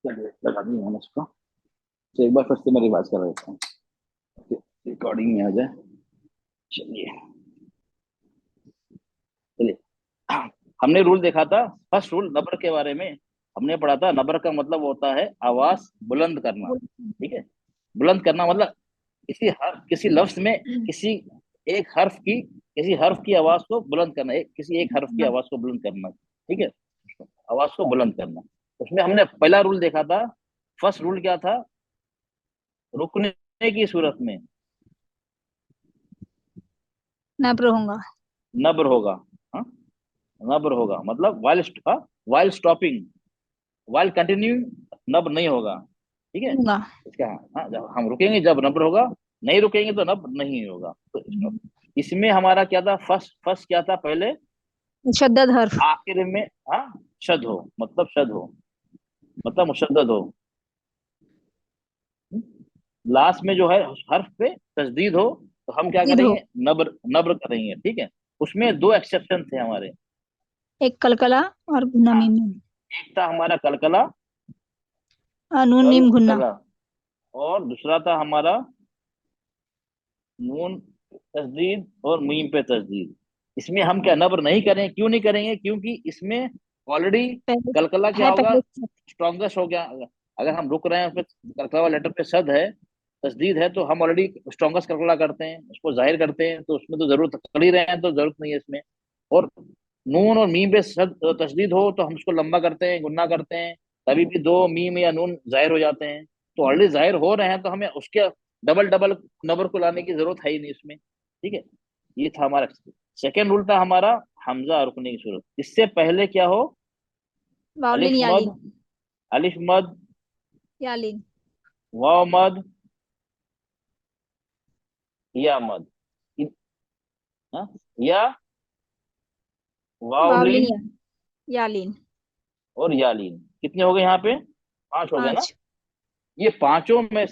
चलिए लगा दी मैंने इसको। तो एक बार फिर से मैं रिवाइज कर देता हूँ, रिकॉर्डिंग में आ जाए। चलिए चलिए। हमने रूल देखा था, फर्स्ट रूल नब्र के बारे में। हमने पढ़ा था नब्र का मतलब होता है आवाज बुलंद करना। ठीक है, बुलंद करना मतलब किसी लफ्ज में किसी एक हर्फ की किसी हर्फ की आवाज को बुलंद करना, किसी एक हर्फ की आवाज को बुलंद करना। ठीक है, आवाज को बुलंद करना। उसमें हमने पहला रूल देखा था। फर्स्ट रूल क्या था? रुकने की सूरत में नब्र होगा। नब्र होगा। हाँ, नब्र होगा मतलब वाइल स्टॉपिंग, वाइल कंटिन्यूइंग नब्र नहीं होगा। ठीक है, होगा। इसका हाँ, जब हम रुकेंगे जब नब्र होगा, नहीं रुकेंगे तो नब्र नहीं होगा। तो इसमें हमारा क्या था? फर्स्ट फर्स्ट क्या था पहले? मुशद्दद हर्फ। आखिर में हाँ शद हो, मतलब शद हो, मतलब मुशद्दद हो। लास्ट में जो है हर्फ पे तजदीद हो, तो हम क्या जिद हो। करेंगे? नब्र नब्र करेंगे। ठीक है, उसमें दो एक्सेप्शन थे हमारे। एक कलकला और गुना हाँ, मीम। एक था हमारा कलकला, नून कल मीम गुन्ना। कला, और दूसरा था हमारा नून तजदीद और मीम पे तजदीद। इसमें हम क्या नब्र नहीं करें? क्यों नहीं करेंगे? क्योंकि इसमें ऑलरेडी पहले कलकला क्या है, होगा? पहले स्ट्रॉन्गेस्ट हो गया। अगर हम रुक रहे हैं उसमें कलकला वाले लेटर पे सद है, तजदीद है, तो हम ऑलरेडी स्ट्रॉन्गेस्ट कलकला करते हैं, उसको जाहिर करते हैं, तो उसमें तो जरूरत कर ही रहे हैं, तो जरूरत नहीं है इसमें। और नून और मीम पे सद तशदीद हो तो हम उसको लंबा करते हैं, गुन्ना करते हैं, तभी भी दो मीम या नून जाहिर हो जाते हैं। तो ऑलरेडी जाहिर हो रहे हैं, तो हमें उसके डबल डबल नंबर को लाने की जरूरत है ही नहीं उसमें। ठीक है, ये था हमारा सेकेंड रूल था हमारा, हमजा रुकने की सूरत। इससे पहले क्या हो? वावलिन अलिफ मद, यालिन। अलिफ मद, यालिन। वाव मद, या मद, हाँ? या वावलिन वावलीन यालिन। और यालीन। कितने हो गए यहाँ पे? पांच हो गए ना। 5। ये पांचों में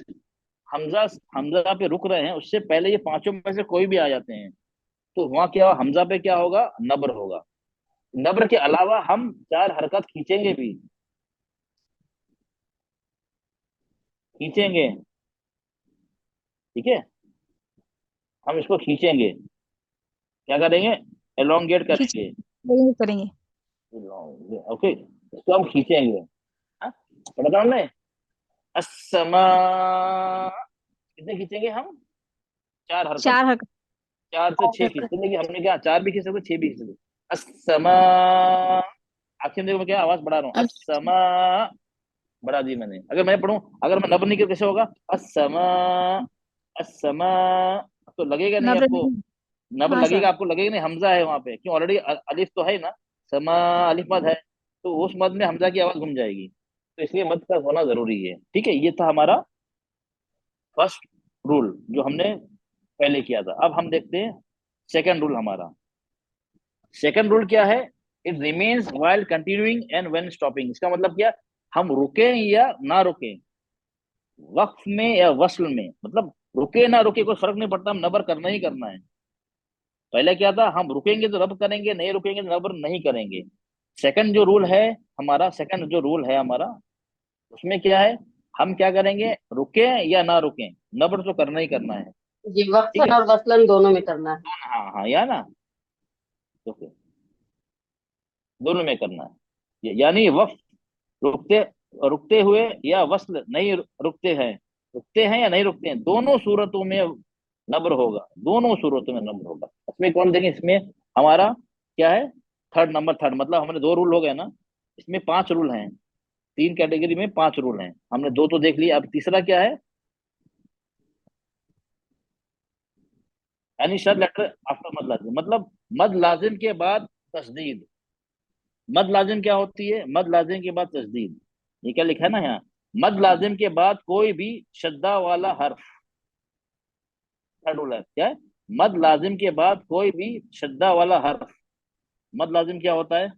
हमजा हमजा पे रुक रहे हैं, उससे पहले ये पांचों में से कोई भी आ जाते हैं, तो वहां क्या हमजा पे क्या होगा? नब्र होगा। नब्र के अलावा हम चार हरकत खींचेंगे भी, खींचेंगे। ठीक है, हम इसको खींचेंगे। क्या करेंगे? एलोंगेट खींच करेंगे। करेंगे। ओके, इसको हम खींचेंगे। हाँ, पढ़ा था हमने। अस्समा, कितने खींचेंगे हम? चार हरकत। 4 हक। चार से छह खींचते हैं, हमने क्या चार भी खींच सकते, छह भी खींच सकते। अस्समा, आखिर देखो मैं क्या आवाज बढ़ा रहा हूँ, अस्समा बढ़ा दी मैंने। अगर मैं पढ़ूं, अगर मैं नब्र नहीं किया कैसे होगा? अस्समा, अस्समा, तो लगेगा नहीं नब्र आपको? नहीं। नब्र हाँ सर। लगेगा आपको? लगेगा नहीं, हमजा है वहां पे, क्यों? ऑलरेडी अलिफ तो है ना, समा अलिफ मद है, तो उस मद में हमजा की आवाज घूम जाएगी, तो इसलिए मद का होना जरूरी है। ठीक है, ये था हमारा फर्स्ट रूल जो हमने पहले किया था। अब हम देखते हैं सेकंड रूल हमारा। सेकंड रूल क्या है? It remains while continuing and when stopping. इसका मतलब क्या? हम रुके या ना रुके, वक्फ में या वस्ल में, मतलब रुके ना रुके कोई फर्क नहीं पड़ता, हम नबर करना ही करना है। पहले क्या था? हम रुकेंगे तो रब करेंगे, नहीं रुकेंगे तो नबर नहीं करेंगे। सेकंड जो रूल है हमारा, सेकंड जो रूल है हमारा, उसमें क्या है? हम क्या करेंगे? रुके या ना रुके, नबर तो करना ही करना है। जी, ठीक वक्फन है, और वसलन दोनों में करना है। हाँ हाँ, या ना, ओके, दोनों में करना है। यानी वक्फ रुकते रुकते हुए या वस्ल नहीं रुकते हैं या नहीं रुकते हैं, दोनों सूरतों में नब्र होगा, दोनों सूरतों में नब्र होगा। इसमें कौन देखें? इसमें हमारा क्या है? थर्ड नंबर, थर्ड मतलब हमारे दो रूल हो गए ना, इसमें पांच रूल हैं। तीन कैटेगरी में पांच रूल हैं, हमने दो तो देख लिया, अब तीसरा क्या है? यानी शर्त लेटर आफ्टर मद लाजिम, मतलब मद लाजिम के बाद तस्दीद। मद लाजिम क्या होती है? मद लाजिम के बाद तस्दीद, ये क्या लिखा है ना यहाँ? मद लाजिम के बाद कोई भी शद्दा वाला हर्फ, थर्ड रूल है क्या है? मद लाजिम के बाद कोई भी शद्दा वाला हर्फ। मद लाजिम क्या होता है?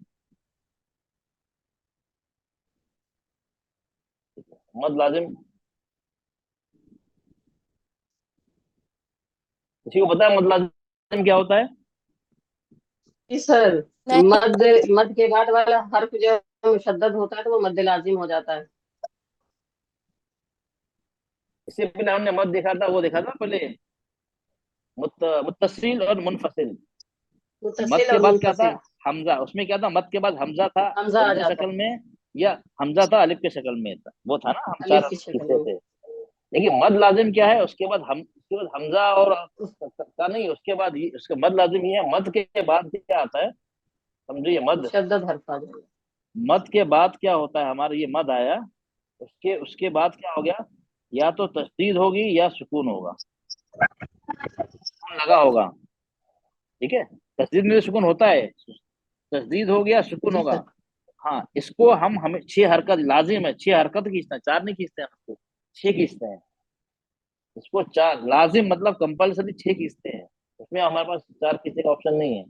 मद लाजिम किसी को पता है मद लाजिम क्या होता है? जी सर। नहीं। मद मद के बाद वाला हर्फ जो मुशद्दद होता है तो वो मद लाजिम हो जाता है। इससे पहले हमने मद देखा था, वो देखा था पहले, मुत्तसिल और मुनफसिल। मद मुतसिल के और बाद क्या था? मुनफसिल। हमजा। उसमें क्या था? मद के बाद हमजा था हमजा आ उर्दू जाता शक्ल है में, या हमजा था अलिफ के शक्ल में था, वो था ना, हम चार अलिफ की शक्ल हिस्से में। थे। देखिए मद लाजिम क्या है, उसके बाद हम, उसके बाद हमजा और का नहीं, उसके बाद उसके मद लाजिम ये है। मद के बाद क्या आता है, समझो ये मद, मुशद्दद हर्फ आ जाएगा। मद के बाद क्या होता है हमारा, ये मद आया, उसके उसके बाद क्या हो गया, या तो तशदीद होगी या सुकून होगा, सुकून लगा होगा। ठीक है, तशदीद में सुकून होता है, तशदीद हो गया, सुकून जी होगा। सर। हाँ, इसको हम हमें 6 हरकत लाजिम है, 6 हरकत खींचना है, 4 नहीं खींचते हैं उसको, 6 खींचते हैं। इसको 4 लाजिम मतलब कंपलसरी 6 खींचते हैं, उसमें हमारे पास 4 खींचने का ऑप्शन नहीं है।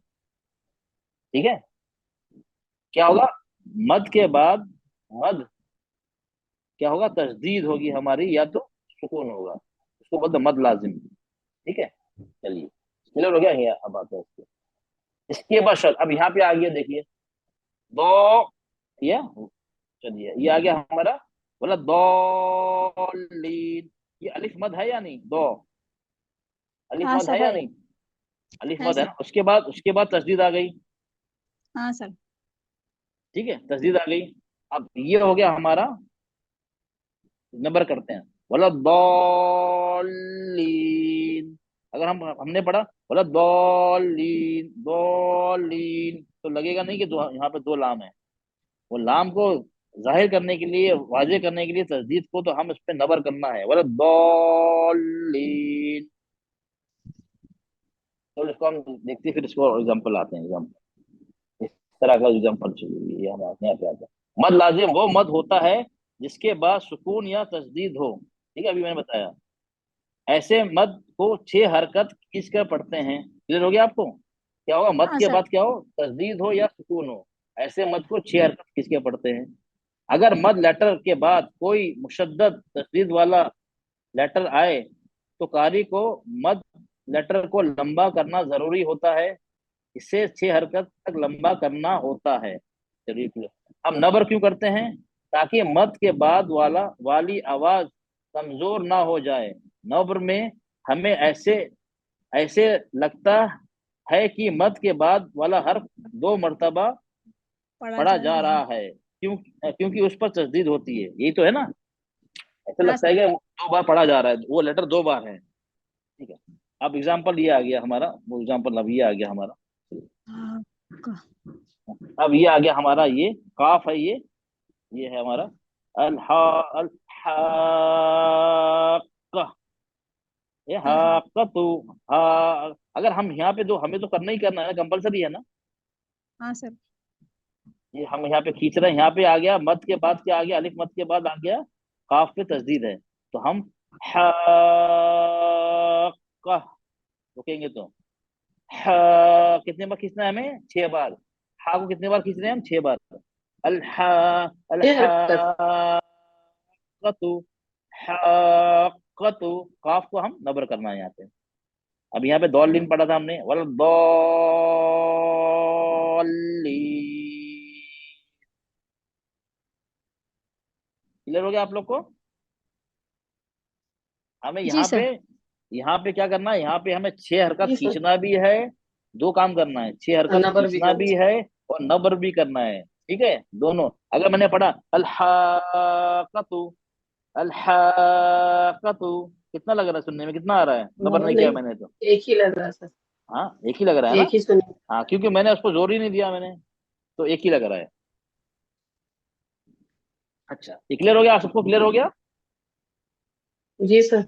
ठीक है, क्या होगा, मद के बाद, मद क्या होगा, तशदीद होगी हमारी या तो सुकून होगा, इसको बोलते हैं मद लाजिम। ठीक है, चलिए क्लियर हो गया ये, अब आता है इसके, इसके बाद शर्त। अब यहाँ पे आ गया, देखिए दो, ये, चलिए ये आ गया हमारा, बोला दौलीन, ये अलिफ मद है या नहीं, दो, अलिफ हाँ मद सर है या है। नहीं, अलिफ है मद है सर। ना। उसके बाद तस्दीद आ गई। हाँ सर। ठीक है, तस्दीद आ गई। अब ये हो गया हमारा, नंबर करते हैं, बोला दौलीन। अगर हमने पढ़ा, बोला दौलीन दौलीन, तो लगेगा नहीं कि दो, यहाँ पे 2 लाम है। वो लाम को जाहिर करने के लिए, वाजे करने के लिए, तस्दीद को, तो हम इस पे नबर करना है, बोला दौलीन। तो इसको हम देखते हैं, फिर इसको एग्जाम्पल आते हैं, एग्जाम्पल इस तरह का एग्जाम्पल चाहिए, ये हम यहाँ पे आते हैं। मद लाजिम वो मद होता है जिसके बाद सुकून या तस्दीद हो। ठीक है, अभी मैंने बताया, ऐसे मद को 6 हरकत खींच कर पढ़ते हैं। क्लियर हो गया आपको? क्या होगा, मद हाँ के सर। बाद क्या हो, तस्दीद हो या सुकून हो, ऐसे मद को 6 हरकत खींच के पढ़ते हैं। अगर मद लेटर के बाद कोई मुशद्दद तस्दीद वाला लेटर आए, तो कारी को मद लेटर को लंबा करना जरूरी होता है, इसे 6 हरकत तक लंबा करना होता है। चलिए clear। हम नबर क्यों करते हैं, ताकि मद के बाद वाली आवाज कमजोर ना हो जाए। नबर में हमें ऐसे ऐसे लगता है कि मद के बाद वाला हर्फ 2 मरतबा पढ़ा पढ़ा जा जा रहा है। रहा है, क्योंकि उस पर तस्दीद होती है, यही तो है ना। ऐसा हाँ लगता है सर। कि 2 बार पढ़ा जा रहा है, वो लेटर 2 बार है। ठीक है, अब एग्जाम्पल ये आ गया हमारा, वो एग्जाम्पल अब ये आ गया हमारा, हाँ, अब ये आ गया हमारा, ये काफ है, ये है हमारा अलहा, अलहाका, ये हाँ। हाका तो, हा, अगर हम यहाँ पे, जो हमें तो करना ही करना है, कंपलसरी है ना। हाँ सर। ये हम यहाँ पे खींच रहे हैं, यहाँ पे आ गया, मद के बाद क्या आ गया, अलिफ मद के बाद आ गया, काफ पे तस्दीद है, तो हम हाका रुकेंगे, तो कितने बार खींचना है हमें, 6 बार। हा को कितने बार खींच रहे हैं हम, 6 बार। अलहा, ये हरकत। अलहाकतु, हाकतु, काफ को हम नबर करना है यहाँ पे। अब यहाँ पे दौलिन पढ़ा था हमने, वल दौली। क्लियर हो गया आप लोग को? हमें जी सर। यहाँ पे क्या करना है, यहाँ पे हमें 6 हरकत जी सर। खींचना भी है, 2 काम करना है, 6 हरकत नबर भी खींचना करना भी है। है और नबर भी करना है। ठीक है, दोनों। अगर मैंने पढ़ा अलहाकतु, अलहाकतु, कितना लग रहा है सुनने में, कितना आ रहा है, नबर नहीं किया नहीं, मैंने तो। एक ही लग रहा है सर। हाँ, एक ही लग रहा है ना। एक ही सुनिए। हाँ, क्योंकि मैंने उसको जोर ही नहीं दिया मैंने, तो एक ही लग रहा है। अच्छा, ये क्लियर हो गया, आप सबको क्लियर हो गया। जी सर।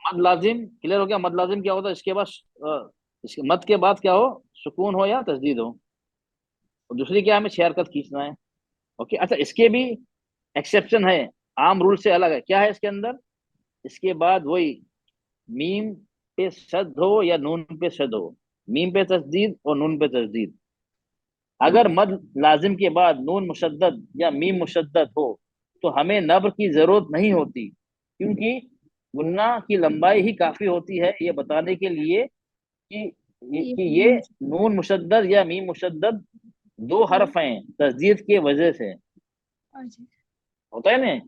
मद लाजिम क्लियर हो गया। मद लाजिम क्या होता है, इसके बाद इसके मद के बाद क्या हो, सुकून हो या तजदीद हो। और दूसरी क्या, हमें 6 हरकत खींचना है। ओके, अच्छा, इसके भी एक्सेप्शन है, आम रूल से अलग है। क्या है इसके अंदर, इसके बाद वही मीम पे शद हो या नून पे शद हो, मीम पे तस्दीद और नून पे तस्दीद। अगर मद लाजिम के बाद नून मुशद्दद या मीम मुशद्दद हो, तो हमें नब्र की जरूरत नहीं होती, क्योंकि गुन्ना की लंबाई ही काफी होती है ये बताने के लिए कि ये ये नून मुशद्दद या मीम मुशद्दद 2 हरफ हैं तस्दीद की वजह से। अच्छा। होता है ना,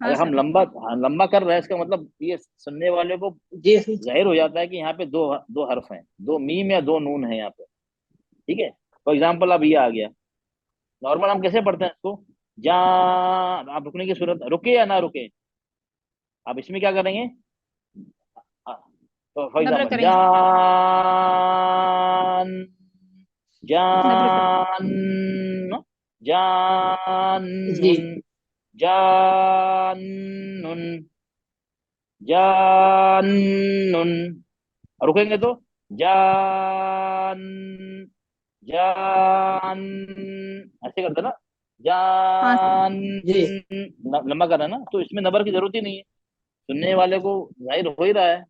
हाँ अगर हम सर। लंबा, हाँ, लंबा कर रहे हैं, इसका मतलब ये सुनने वाले को जी सर। जाहिर हो जाता है कि यहाँ पे दो दो हर्फ हैं, दो मीम या दो नून है यहाँ पे। ठीक है, फॉर एग्जाम्पल अब ये आ गया। नॉर्मल हम कैसे पढ़ते हैं इसको, जा, आप रुकने की सूरत, रुके या ना रुके, आप इसमें क्या करेंगे, तो फॉर नब्र एग्जाम्पल, करेंगे सर। जान, नब्र करेंगे। जान, जी जानुन, जानुन, जानुन। रुकेंगे तो जान, जान, ऐसे करते ना, हाँ सर। जान, जी लंबा करना ना, तो इसमें नंबर की जरूरत ही नहीं है, सुनने वाले को जाहिर हो ही रहा है।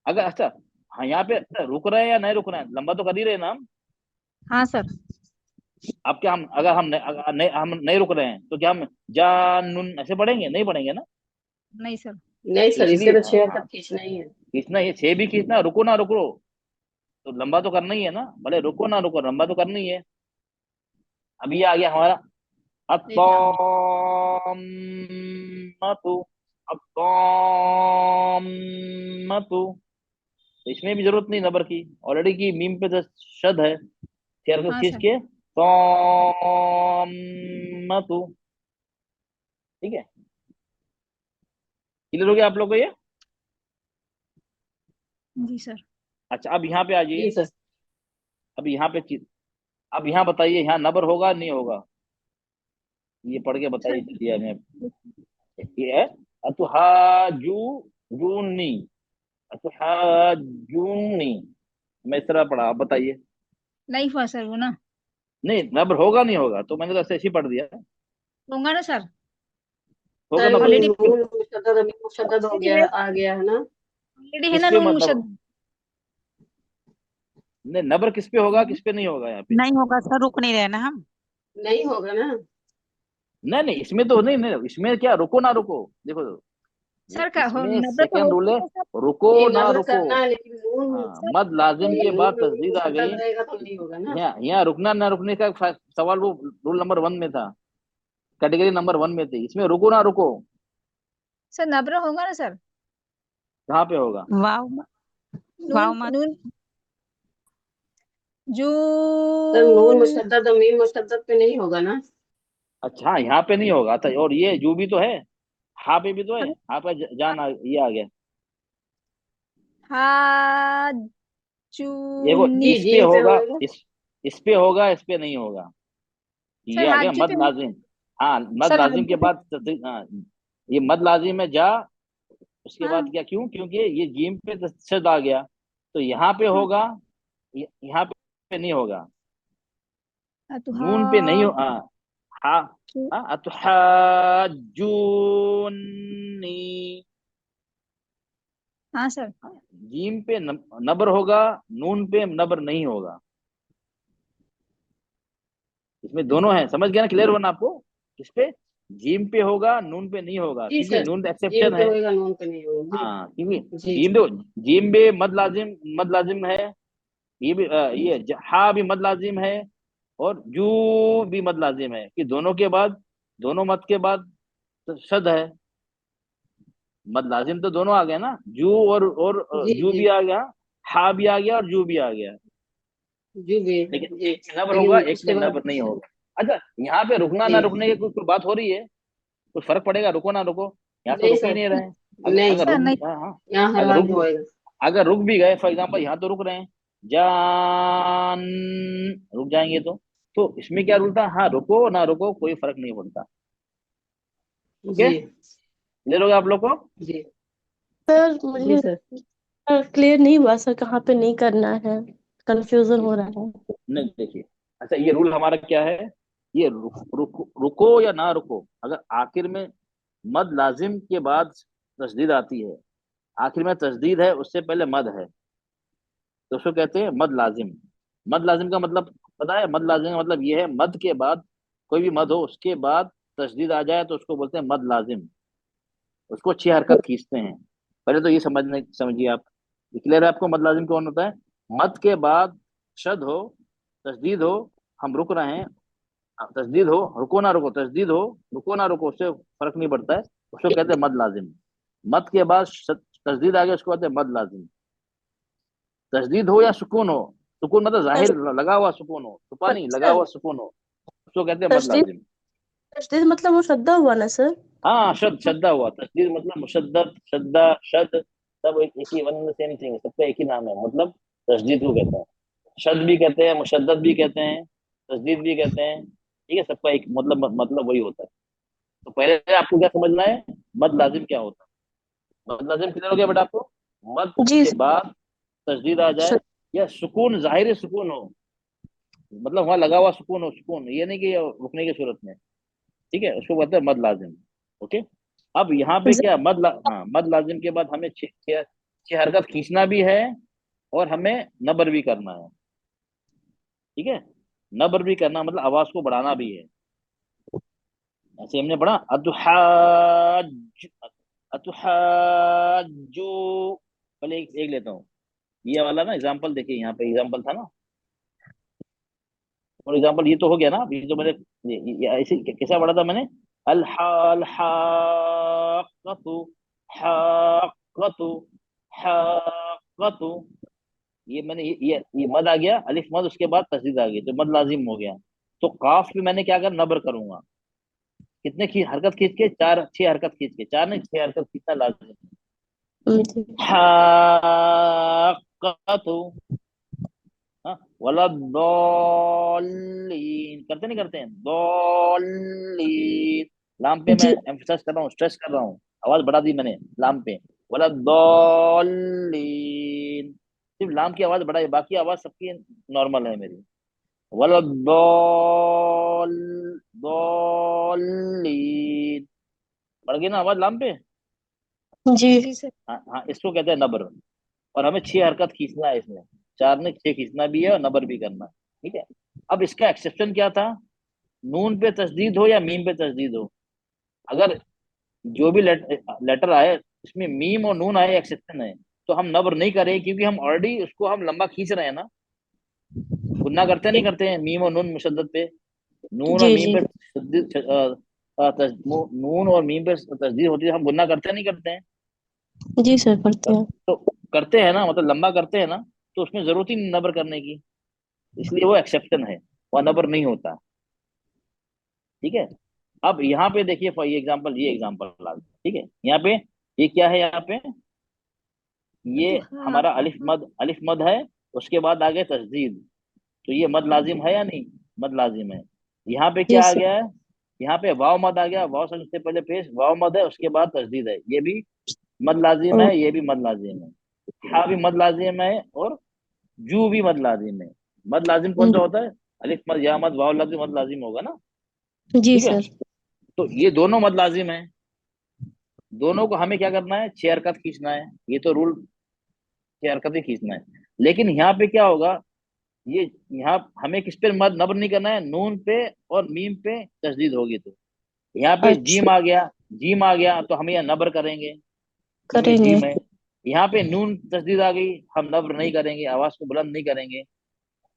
अगर अच्छा, हाँ यहाँ पे अच्छा, रुक रहे हैं या नहीं रुक रहे हैं, लंबा तो कर ही रहे हैं ना हम। हाँ सर। अब क्या हम, अगर हम नहीं, अगर नहीं, हम नहीं रुक रहे हैं तो क्या हम जानून ऐसे पढ़ेंगे, नहीं पढ़ेंगे ना। नहीं सर। नहीं तो सर, इसके इसलिए तो हाँ, 6 हरकत हाँ, खींचना ही है। खींचना, ये छह भी खींचना, रुको ना रुको, तो लंबा तो करना ही है ना, भले रुको ना रुको, लंबा तो करना ही है। अब ये आ गया हमारा एक लाम। अत्तौमतु, अत्तौमतु। तो इसमें भी जरूरत नहीं नबर की, ऑलरेडी की मीम पे तो शद है, चेयर को हाँ खींच सर। के तौमतु। ठीक है, क्लियर हो गया आप लोग को ये। जी सर। अच्छा अब यहाँ पे आ जाइए, जी सर। अब यहाँ पे अब यहाँ बताइए, यहाँ नबर होगा नहीं होगा, ये पढ़ के सर बताइए जल्दी हमें। ये है अतुहाजू जूनी, अतुहाजूनी, मैं इस तरह पढ़ा, आप बताइए। नहीं हुआ सर वो ना। नहीं नबर होगा नहीं होगा, तो मैंने तो ऐसे ही पढ़ दिया, होगा ना सर। होगा सर, नबर ये ऑलरेडी। किस, नून मुशद्दद अमीन मुशद्दद हो ऑलरेडी गया है। है, आ गया है ना। ऑलरेडी है किस ना पे नून मतलब, मुशद्दद। नहीं नबर किस पे होगा किस पे नहीं होगा यहाँ पे। नहीं होगा सर, रुक नहीं रहे ना हम। नहीं होगा ना। नहीं नहीं, इसमें तो नहीं, नहीं इसमें क्या रुको ना रुको, देखो, सर का हो इसमें नब्र तो सेकंड रूल होगा है, ना सर। रुको ये ना नब्र रुको। करना है, लेकिन नून, हाँ, सर मद लाजिम ये के बाद नून अमीन तस्दीद आ गई। मुशद्दद रहेगा तो नहीं होगा ना। यहाँ यहाँ रुकना ना रुकने का सवाल वो रूल नंबर 1 में था, कैटेगरी नंबर 1 में थी, इसमें रुको ना रुको सर नब्र होगा ना सर। कहाँ पे होगा। वाव, नून वाव मत। नून सर, नून जून। मुशद्दद अमीन मुशद्दद पे नहीं होगा ना। अच्छा हाँ, यहाँ पे नहीं होगा था, और ये जू भी तो है, हाँ पे भी तो है, हाँ पे जान ये आ गया। हा देखो चूनी। जी इस पे जीम पे होगा, होगा। इस पे होगा, इस पे नहीं होगा, ये सर आ हाथ गया मद जूते। लाजिम। हाँ मद सर हाथ लाजिम के जूते। बाद हाँ, ये मद लाजिम है जा, उसके बाद हाँ क्या, क्यों, क्योंकि ये जीम पे तशद्दुद आ गया, तो यहाँ पे हाँ। होगा, यहाँ पे नहीं होगा, अतुहा। नून पे नहीं हो, हाँ, हाँ, हाँ, अतुहाजुनी, हाँ सर। जीम पे नबर होगा, नून पे नबर नहीं होगा, इसमें दोनों है, समझ गया ना, क्लियर बना आपको, किस पे, जीम पे होगा नून पे नहीं होगा, जी क्योंकि सर, नून जीम एक्सेप्शन पे है। होगा नून पे नहीं होगा। जी हाँ क्योंकि जी जीम देखो, जीम भी मद लाजिम है, ये भी ये हा भी मद लाजिम है, और जू भी मद लाजिम है, कि दोनों के बाद, दोनों मद के बाद तो शद है, मद लाजिम तो दोनों आ गए ना, जू और जी जू जी। भी आ गया, हा भी आ गया और जू भी आ गया, जी भी। लेकिन जी, एक में नबर होगा लेकिन एक में उसके बाद। नबर नहीं होगा। अच्छा यहाँ पे रुकना ना जी रुकने की कोई बात हो रही है, कुछ फर्क पड़ेगा, रुको ना रुको, यहाँ तो नहीं रुक ही सर। नहीं रहे हैं। अगर नहीं अगर सर रुक, नहीं। हाँ हाँ, यहाँ हर अगर हाल में रुक, होएगा। अगर रुक भी गए, फॉर एग्जाम्पल यहाँ तो रुक रहे हैं, जान, रुक जाएंगे तो इसमें क्या रूल था, हाँ रुको ना रुको कोई फर्क नहीं पड़ता। ओके, जी क्लियर होगा आप लोग को। जी। सर जी मुझे सर। क्लियर नहीं हुआ सर, कहाँ पे नहीं करना है, कंफ्यूजन हो रहा है। नहीं देखिए, अच्छा ये रूल हमारा क्या है, ये रुको या ना रुको, अगर आखिर में मद लाजिम के बाद तस्दीद आती है, आखिर में तस्दीद है उससे पहले मद है, तो उसको कहते हैं मद लाजिम। मद लाजिम का मतलब पता है, मद लाजिम का मतलब ये है, मद के बाद कोई भी मद हो उसके बाद तशदीद आ जाए तो उसको बोलते हैं मद लाजिम, उसको 6 हरकत खींचते हैं। पहले तो ये समझिए आप, क्लियर है आपको मद लाजिम कौन होता है, मद के बाद शद हो, तशदीद हो, हम रुक रहे हैं, तस्दीद हो, रुको ना रुको, तस्दीद हो, रुको ना रुको, उससे फर्क नहीं पड़ता है, उसको कहते हैं मद लाजिम। मद के बाद तस्दीद आ गया, उसको कहते हैं मद लाजिम। तस्दीद हो या सुकून हो, सुकून मतलब जाहिर तस- लगा हुआ सुकून हो, छुपा नहीं, लगा सर हुआ सुकून हो, उसको कहते हैं मद तशदीद लाजिम। तशदीद मतलब वो शद्दा हुआ ना सर? हाँ, शद्दा हुआ, तस्दीद मतलब मुशद्दद, शद्दा, शद, सब एक ही, वन सेम थिंग, सबका एक ही नाम है, मतलब तस्दीद को कहते हैं। शद भी कहते हैं, मुशद्दद भी कहते हैं, तस्दीद भी कहते हैं, ठीक है, सबका एक मतलब वही होता है। तो पहले आपको क्या समझना है, मद लाजिम क्या होता है। मद लाजिम क्लियर हो गया बेटा आपको। मद जी के बाद तस्दीद आ जाए, सर। या सुकून, जाहिर सुकून हो, मतलब वहां लगा हुआ सुकून हो, सुकून ये नहीं कि रुकने की सूरत में, ठीक है, उसको कहते हैं मद लाजिम। ओके। अब यहाँ पे क्या हाँ, मद लाजिम के बाद हमें छह हरकत खींचना भी है, और हमें नबर भी करना है, ठीक है। नबर भी करना मतलब आवाज को बढ़ाना भी है। ऐसे हमने पढ़ा, अतुहाज, अतुहाजू, पहले एक लेता हूँ, ये वाला ना एग्जाम्पल देखिए, यहाँ पे एग्जाम्पल था ना, फॉर एग्जाम्पल ये तो हो गया ना, अभी जो मैंने ऐसे कैसा पढ़ा था मैंने, अल हाक़तु, हाक़तु, हाक़तु, ये मैंने ये मद आ गया, अलिफ मद, उसके बाद तस्दीद आ गई, तो मद लाजिम हो गया। तो काफ पे मैंने क्या कर, नबर करूंगा, कितने की हरकत खींच के, चार, छह हरकत खींच के, चार नहीं, छह हरकत खींचना लाजिम है। जी हाक़तु, हाँ, वला दॉल्लीन, करते नहीं करते हैं, दॉल्लीन, लाम पे मैं जी एम्फसाइज कर रहा हूँ, स्ट्रेस कर रहा हूँ, आवाज बढ़ा दी मैंने लाम पे, वला दॉल्लीन, सिर्फ लाम की आवाज बढ़ाई, बाकी आवाज सबकी नॉर्मल है मेरी। वला दॉल्लीन, बढ़ गई ना आवाज लाम पे। जी जी सर। हाँ हाँ, इसको कहते हैं नबर। और हमें छह हरकत खींचना है इसमें, चार ने छह खींचना भी है और नबर भी करना है, ठीक है। अब इसका एक्सेप्शन क्या था, नून पे तस्दीद हो या मीम पे तस्दीद हो, अगर जो भी लेटर आए इसमें मीम और नून आए, एक्सेप्शन है, तो हम नबर नहीं करें, क्योंकि हम ऑलरेडी उसको हम लंबा खींच रहे हैं ना, गुन्ना करते नहीं करते हैं मीम और नून मुशद्दद पे, नून और जी मीम जी पे नून और मीम पे तस्दीद होती है, हम गुन्ना करते नहीं करते हैं। जी सर करते हैं। तो करते हैं ना, मतलब लंबा करते हैं ना, तो उसमें जरूरत ही नहीं नबर करने की, इसलिए वो एक्सेप्शन है, वह नबर नहीं होता, ठीक है। अब यहाँ पे देखिए, ये एग्जांपल आ गया, ठीक है, यहाँ पे ये क्या है, यहाँ पे ये तो हाँ हमारा हाँ अलिफ हाँ। मद, अलिफ मद है, उसके बाद आ गया तस्दीद, तो ये मद लाजिम है या नहीं, मद लाजिम है। यहाँ पे जी क्या आ सर। गया है, यहाँ पे वाव मद आ गया, वाव से पहले पेश वाव मद है, उसके बाद तस्दीद है, ये भी मद लाजिम ओ, है, ये भी मद लाजिम है। हा भी मद लाजिम है, और जू भी मद लाजिम है। मद लाजिम कौन सा होता है, अलिफ मद, या मद, वाव लाजिम, मद लाजिम होगा ना, जी ठीक है। सर। तो ये दोनों मद लाजिम है, दोनों को हमें क्या करना है, छह हरकत खींचना है, ये तो रूल, छह हरकत ही खींचना है। लेकिन यहाँ पे क्या होगा, ये यहाँ हमें किस पे मद नबर नहीं करना है, नून पे और मीम पे तस्दीद होगी, तो यहाँ पे अच्छा जीम आ गया, जीम आ गया तो हम यहाँ नबर करेंगे, क्योंकि ये करेंगे। जीम है। यहाँ पे नून तस्दीद आ गई, हम नबर नहीं करेंगे, आवाज को बुलंद नहीं करेंगे,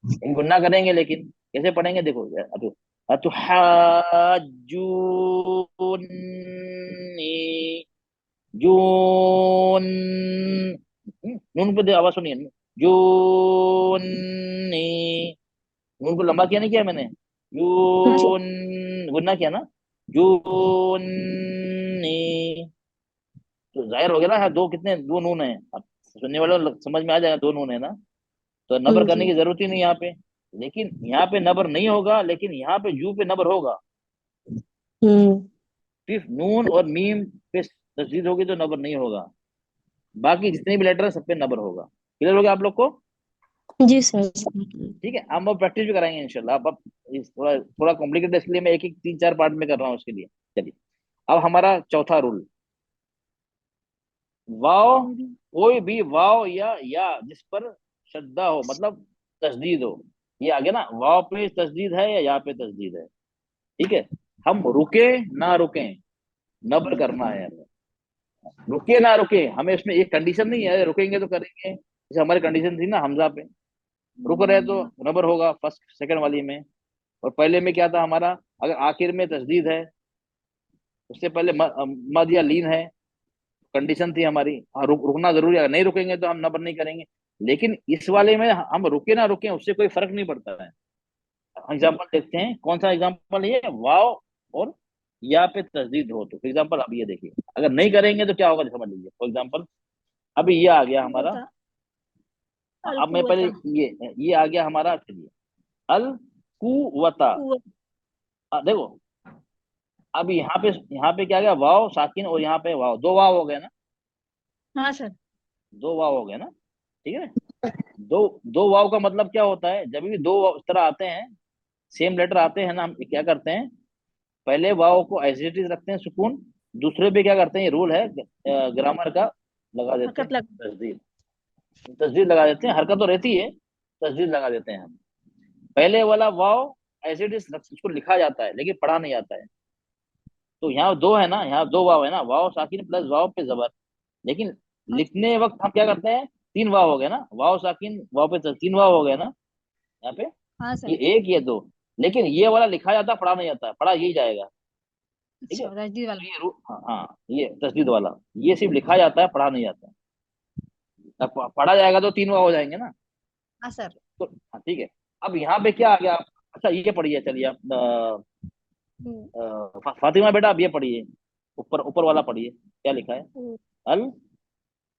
इन गुन्ना करेंगे, लेकिन कैसे पढ़ेंगे, देखो, अतु अतुहाजुनी, जून, नून पे आवाज सुनिए, जूनी, नून को लंबा किया नहीं किया मैंने, जी जून, गुन्ना किया ना, जूनी, तो जाहिर हो गया ना, हाँ, दो कितने, दो नून है, अब सुनने वालों को समझ में आ जाएगा, दो नून है ना, तो नबर करने जी। की जरूरत ही नहीं यहाँ पे। लेकिन यहाँ पे नबर नहीं होगा, लेकिन यहाँ पे जू पे नबर होगा, हम्म। सिर्फ नून और मीम पे तस्दीद होगी तो नबर नहीं होगा, बाकी जितने भी लेटर है सब पे नबर होगा। क्लियर हो गया आप लोग को, जी सर। ठीक है। हम अब प्रैक्टिस भी कराएंगे इंशाल्लाह। अब थोड़ा थोड़ा कॉम्प्लिकेटेड है, इसलिए मैं एक एक तीन चार पार्ट में कर रहा हूँ उसके लिए। चलिए, अब हमारा चौथा रूल, वाव, कोई भी वाव या जिस पर शद्दा हो, मतलब तस्दीद हो, ये आ गया ना, वाव पे तस्दीद है या पे तस्दीद है, ठीक है। हम रुके ना रुके, नबर करना है हमें, रुके ना रुके, हमें उसमें एक कंडीशन नहीं है, रुकेंगे तो करेंगे, जैसे हमारी कंडीशन थी ना हमजा पे, रुक रहे तो नबर होगा फर्स्ट सेकंड वाली में, और पहले में क्या था हमारा, अगर आखिर में तस्दीद है, उससे पहले मद या लीन है, कंडीशन थी हमारी, हाँ रुकना जरूरी है, नहीं रुकेंगे तो हम नबर नहीं करेंगे। लेकिन इस वाले में हम रुके ना रुके उससे कोई फर्क नहीं पड़ता है। एग्जाम्पल देखते हैं, कौन सा एग्जाम्पल ये, वाव और या पे तस्दीद हो तो। फॉर एग्जाम्पल अब ये देखिए, अगर नहीं करेंगे तो क्या होगा समझ लीजिए। फॉर एग्जाम्पल अभी ये आ गया हमारा, कुवता अब मैं पहले अलकुवता ये आ गया हमारा, चलिए अल कुवता। कुवत देखो अब यहाँ पे क्या आ गया, वाव साकिन, और यहाँ पे वाव, दो वाव हो गए ना, हाँ सर। दो वाव हो गए ना, ठीक है। दो दो वाव का मतलब क्या होता है, जब भी दो वाव इस तरह आते हैं, सेम लेटर आते हैं ना, हम क्या करते हैं, पहले वाव को एज इट इज रखते हैं सुकून, दूसरे पे क्या करते हैं, ये रूल है ग्रामर का, लगा देते हैं हरकत लग तस्दीद। तस्दीद लगा देते हैं, हरकत तो रहती है, तस्दीद लगा देते हैं हम। पहले वाला वाव एज इट इज उसको लिखा जाता है लेकिन पढ़ा नहीं जाता है। तो यहाँ दो है ना, यहाँ दो वाव है ना, वाव साकिन प्लस वाव पे जबर, लेकिन लिखने वक्त हम क्या करते हैं, तीन वाव हो गए ना, वाव साकिन वाव पे तीन वाव हो गए ना यहाँ पे, हाँ ये सर। एक ये दो, लेकिन ये वाला लिखा जाता है, पढ़ा नहीं जाता है, पढ़ा यही जाएगा। ठीक है, अच्छा तस्दीद वाला। तो ये हाँ हाँ, ये तस्दीद वाला, ये सिर्फ लिखा जाता है, पढ़ा नहीं जाता है। अब पढ़ा जाएगा तो तीन वाव हो जाएंगे ना। हाँ सर। तो हाँ ठीक है। अब यहाँ पे क्या आ गया, अच्छा ये पढ़िए, चलिए आप हम्म, फातिमा बेटा आप ये पढ़िए, ऊपर ऊपर वाला पढ़िए, क्या लिखा है, हम्म, अल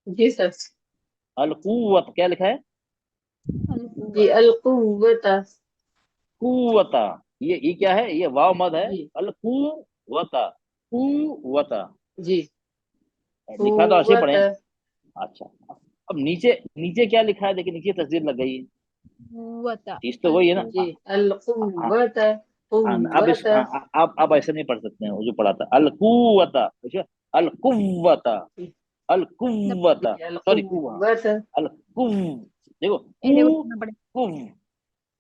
जी सर। अल कुव्वत, क्या लिखा है, जी अलकुवत अलकुवता। कुव्वता, ये क्या है, ये वाव मद है, जी अल कुव्वता, कुव्वता, जी लिखा तो ऐसे पढ़े। कुवता। अच्छा, अब नीचे नीचे क्या लिखा है, देखिए नीचे तस्दीर लग गई है, कुवता चीज तो वही है ना। जी हाँ अलकुवता हाँ, अब इस कुवता। आप ऐसे नहीं पढ़ सकते हैं, वो जो पढ़ा था अल कुव्वता, अल कुव्वता, अल जी कुव्वता, सॉरी कुव्वा, अलकुवता। अल कुव, देखो पहले कु उठाना पड़ेगा। कुव,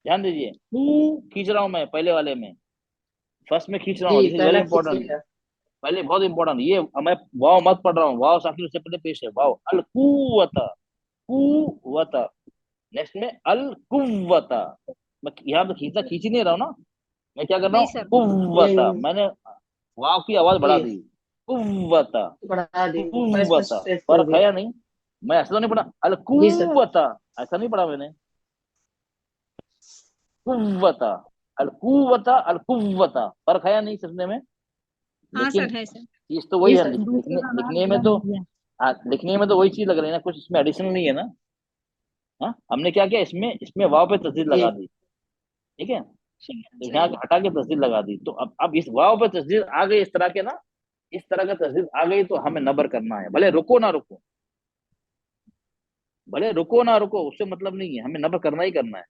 ध्यान दीजिए, कु खींच रहा हूं मैं पहले वाले में, फर्स्ट में खींच रहा हूँ, जी दिस इज वेरी पहला इंपॉर्टेंट, खींचिएगा। पहले बहुत इंपॉर्टेंट ये, मैं वाव मत पढ़ रहा हूँ, वाव साकिन उससे पहले पेश है, वाव अल कुव्वता, कुव्वता, नेक्स्ट में अल कुव्वता, मैं यहाँ पे खींचता खींच ही नहीं रहा हूँ ना, मैं क्या कर रहा नहीं हूँ, सर। नहीं कुव्वता, नहीं मैंने वाव की आवाज बढ़ा जी दी, कुव्वता, बढ़ा देंगे, फर्स्ट कुव्वता, फर्स्ट स्टेज छोड़ फर्क है दिया। या नहीं, मैं ऐसा तो नहीं पढ़ा अल जी सर। कुव्वता, ऐसा नहीं पढ़ा मैंने, कुव्वता, अल कुव्वता, अल कुव्वता, फर्क है या नहीं समझने में। हाँ लेकिन सर है सर। चीज तो जी वही है, सर। दूसरे का नाम लिखने में पूरा तो, नहीं दिया। हाँ लिखने में तो वही चीज लग रही है ना, कुछ इसमें एडिशनल नहीं है ना। हाँ हमने क्या किया, इसमें इसमें वाव पे तस्दीर जी लगा दी, ठीक है, ठीक है तो यहाँ सही है। हटा के तस्दीर लगा दी, तो अब इस वाव पे तस्दीर आ गई इस तरह के ना, इस तरह का तस्दीर आ गई तो हमें नबर करना है, भले रुको ना रुको, भले रुको ना रुको उससे मतलब नहीं है, हमें नबर करना ही करना है।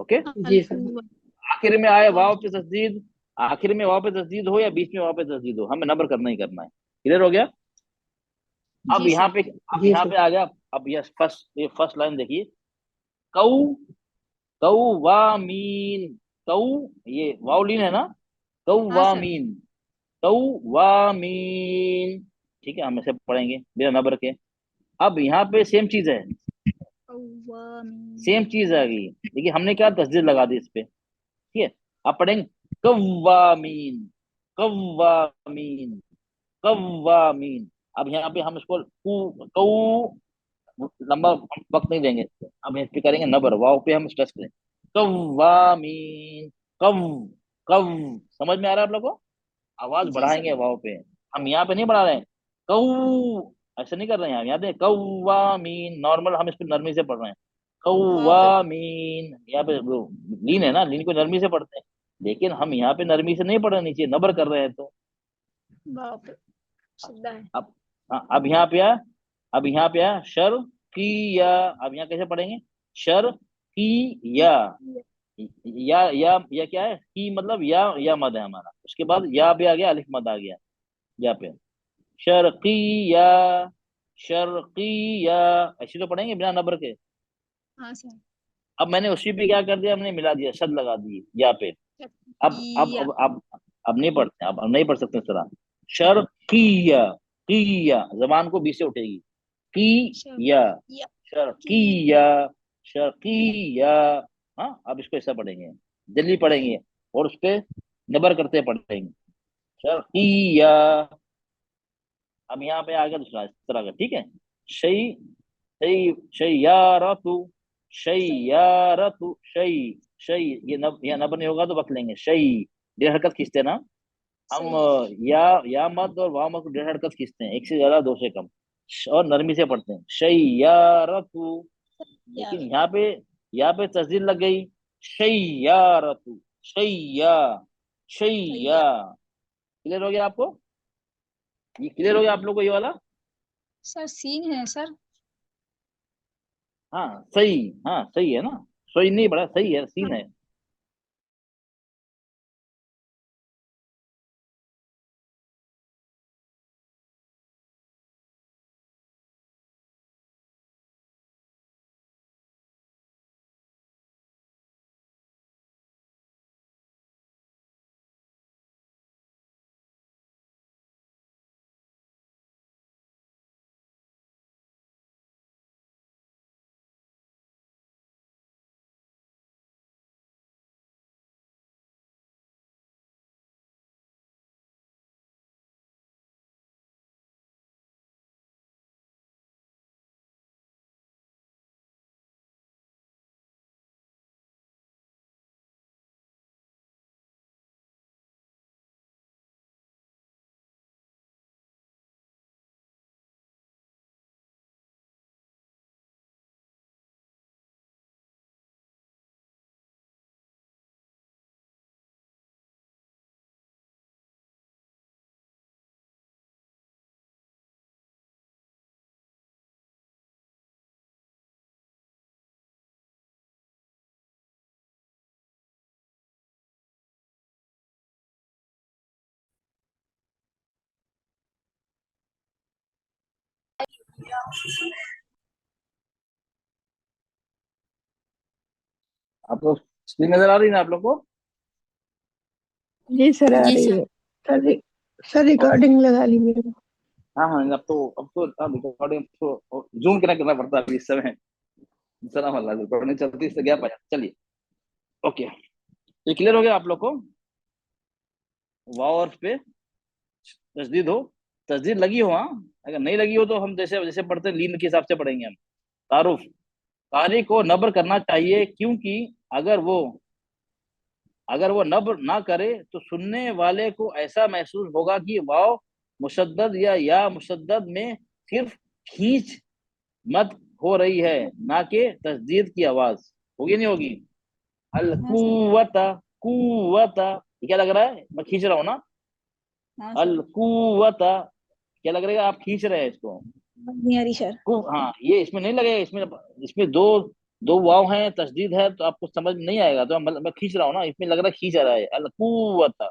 ओके, जी सर। अलकुवत आखिर में आए वाव पे तस्दीद, आखिर में वाव पे तस्दीद हो या बीच में वाव पे तस्दीद हो, हमें नबर करना ही करना है। क्लियर हो गया। अब जी यहाँ सर। पे, अब जी यहाँ सर। पे आ गया, अब ये फर्स्ट लाइन देखिए, कौ, कौवामीन, कौ, ये वाउलिन है ना, हाँ सर। कौवामीन, कौवामीन, ठीक है, हम इसे पढ़ेंगे बिना नबर के। अब यहाँ पे सेम चीज है, कव्वामीन सेम चीज आ गई, देखिए हमने क्या तस्दीर लगा दी इस पे, ठीक है। अब पढ़ेंगे कव्वामीन, कव्वामीन, कव्वामीन। अब यहाँ पे हम इसको कऊ, लंबा हम वक्त नहीं देंगे, अब इस पे करेंगे नबर, वाव पे हम स्ट्रेस करें, कव्वामीन, कव, कव, समझ में आ रहा है आप लोग को, आवाज जी बढ़ाएंगे सर। वाव पे, हम यहाँ पे नहीं बढ़ा रहे हैं, कऊ, ऐसे नहीं कर रहे हैं, यहाँ पे कव्वामीन, नॉर्मल हम इस पे नरमी से पढ़ रहे हैं, वाव पे कव्वामीन, यहाँ पे लीन है ना, लीन को नरमी से पढ़ते हैं, लेकिन हम यहाँ पे नरमी से नहीं पढ़ रहे, नीचे नबर कर रहे हैं तो। वाव पे शुद्ध है। अब हाँ, अब यहाँ पे आ, अब यहाँ पे आ शर की या, अब यहाँ कैसे पढ़ेंगे, शर की या क्या है, की मतलब या मद है हमारा, उसके बाद या भी आ गया, अलिफ मद आ गया यहाँ पे, शर्किया, शर्किया, ऐसे तो पढ़ेंगे बिना नबर के। हाँ सर। अब मैंने उसी पे क्या कर दिया, हमने मिला दिया, शद लगा दी यहाँ पे। या अब नहीं पढ़ते, अब नहीं पढ़ सकते इस तरह, शर्किया, किया, जबान को बीच से उठेगी, शर किया, या की शर्किया, शर्किया, हाँ अब इसको ऐसा पढ़ेंगे, जल्दी पढ़ेंगे और उस पे नबर करते पढ़ेंगे। शर्किया। अब यहाँ पे आ गया दूसरा इस तरह का, ठीक है। शई, शई, शैयारतु, शैयारतु, शई, शई, ये नब, यहाँ नबर नहीं होगा तो बक लेंगे। शई, डेढ़ हरकत खींचते हैं ना हम। सही। या मत और वाव मत को डेढ़ हरकत खींचते हैं, एक से ज्यादा, दो से कम। और नरमी से पढ़ते हैं, शैयारतु। लेकिन यार। यहाँ पे तस्दीर लग गई, शैयारतु, शैया, सही शैया। यार। क्लियर हो गया आपको? ये क्लियर हो गया आप लोग को ये वाला? सर सीन है सर। हाँ सही, हाँ सही है ना। सही नहीं पढ़ा, सही है, सीन है। आपको स्क्रीन नजर आ रही है ना आप लोग को? जी सर, आ जी रही सर। है। Sir, sir okay. रिकॉर्डिंग लगा ली मेरे। हाँ हाँ, अब तो रिकॉर्डिंग तो जूम करना पड़ता है अभी इस समय। सलाम अल्लाह, रिकॉर्डिंग चलती है, इससे गैप आ जाता। चलिए, ओके। ये क्लियर हो गया आप लोग को? वाव और पे तस्दीद हो, तस्दीद लगी हो, हाँ। अगर नहीं लगी हो तो हम जैसे जैसे पढ़ते हैं लीन के हिसाब से पढ़ेंगे हम। तारुफ, कारी को नब्र करना चाहिए, क्योंकि अगर वो अगर वो नब्र ना करे तो सुनने वाले को ऐसा महसूस होगा कि वाव मुशद्दद या मुशद्दद में सिर्फ खींच मत हो रही है, ना कि तस्दीद की आवाज। होगी नहीं होगी? अल हाँ सर। कुवता, कुवता, ये क्या लग रहा है? मैं खींच रहा हूँ ना। हाँ अल सर। कुवता, क्या लग रहा है? आप खींच रहे हैं इसको। समझ नहीं आ रही सर। हाँ, ये इसमें नहीं लगेगा, इसमें इसमें दो दो वाव हैं, तशदीद है, तो आपको समझ नहीं आएगा। तो मैं खींच रहा हूँ ना, इसमें लग रहा है खींच रहा है। अल कुव्वता,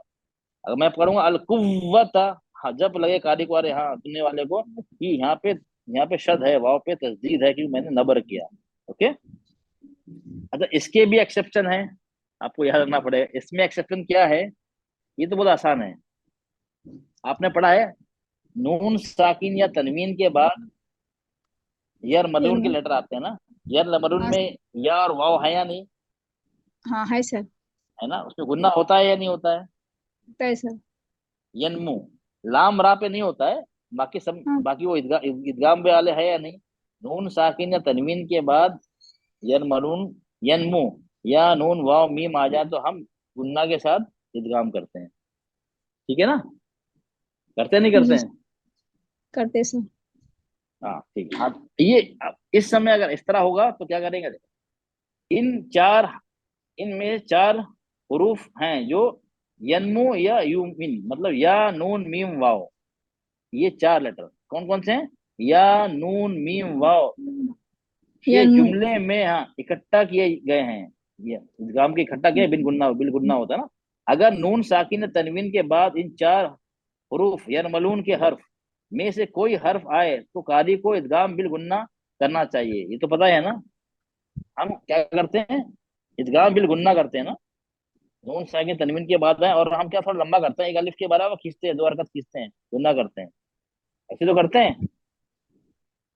अगर मैं पढ़ूंगा अल कुव्वता, हाँ, जब लगे कारी को, अरे हाँ, सुनने वाले को कि यहाँ पे शद है, वाव पे तस्दीद है, क्योंकि मैंने नबर किया। ओके। अच्छा, इसके भी एक्सेप्शन है, आपको याद रखना पड़ेगा। इसमें एक्सेप्शन क्या है? ये तो बहुत आसान है। आपने पढ़ा है, नून साकिन या तनवीन के बाद यार यार मलून के मैं। लेटर आते हैं ना। यार मलून हाँ में या और वाव है या नहीं? हाँ है सर। है ना, उसमें गुन्ना होता है या नहीं होता है? होता है सर। यनमु, लाम रा पे नहीं होता है। बाकी सब, हाँ। बाकी वो इदगाम पे वाले है या नहीं? नून साकिन या तनवीन के बाद यन मलून, यनमु, या नून वाव मीम आ जाए तो हम गुन्ना के साथ इदगाम करते हैं। ठीक है ना? करते हैं नहीं करते जी हैं? करते सर। हाँ ठीक है। हाँ, ये अब इस समय अगर इस तरह होगा तो क्या करेंगे? इन चार इनमें चार हुरूफ हैं जो यन्मु या यूमिन, मतलब या नून मीम वाव। ये चार लेटर कौन कौन से हैं? या नून मीम वाव, ये यार मुंह। जुमले में, हाँ, इकट्ठा किए गए हैं। ये इदगाम के इकट्ठा किए, बिन गुन्ना होता है ना। अगर नून साकिन तनवीन के बाद इन चार हुरूफ या मलून के हर्फ में से कोई हर्फ आए तो कारी को इदगाम बिल गुन्ना करना चाहिए। ये तो पता है ना, हम क्या करते हैं? इदगाम बिल गुन्ना करते हैं ना। नून साकिन तनवीन के बाद है, और हम क्या थोड़ा लंबा करते हैं, एक अलिफ के बराबर खींचते हैं, दो हरकत खींचते हैं, गुन्ना करते हैं। ऐसे तो करते हैं।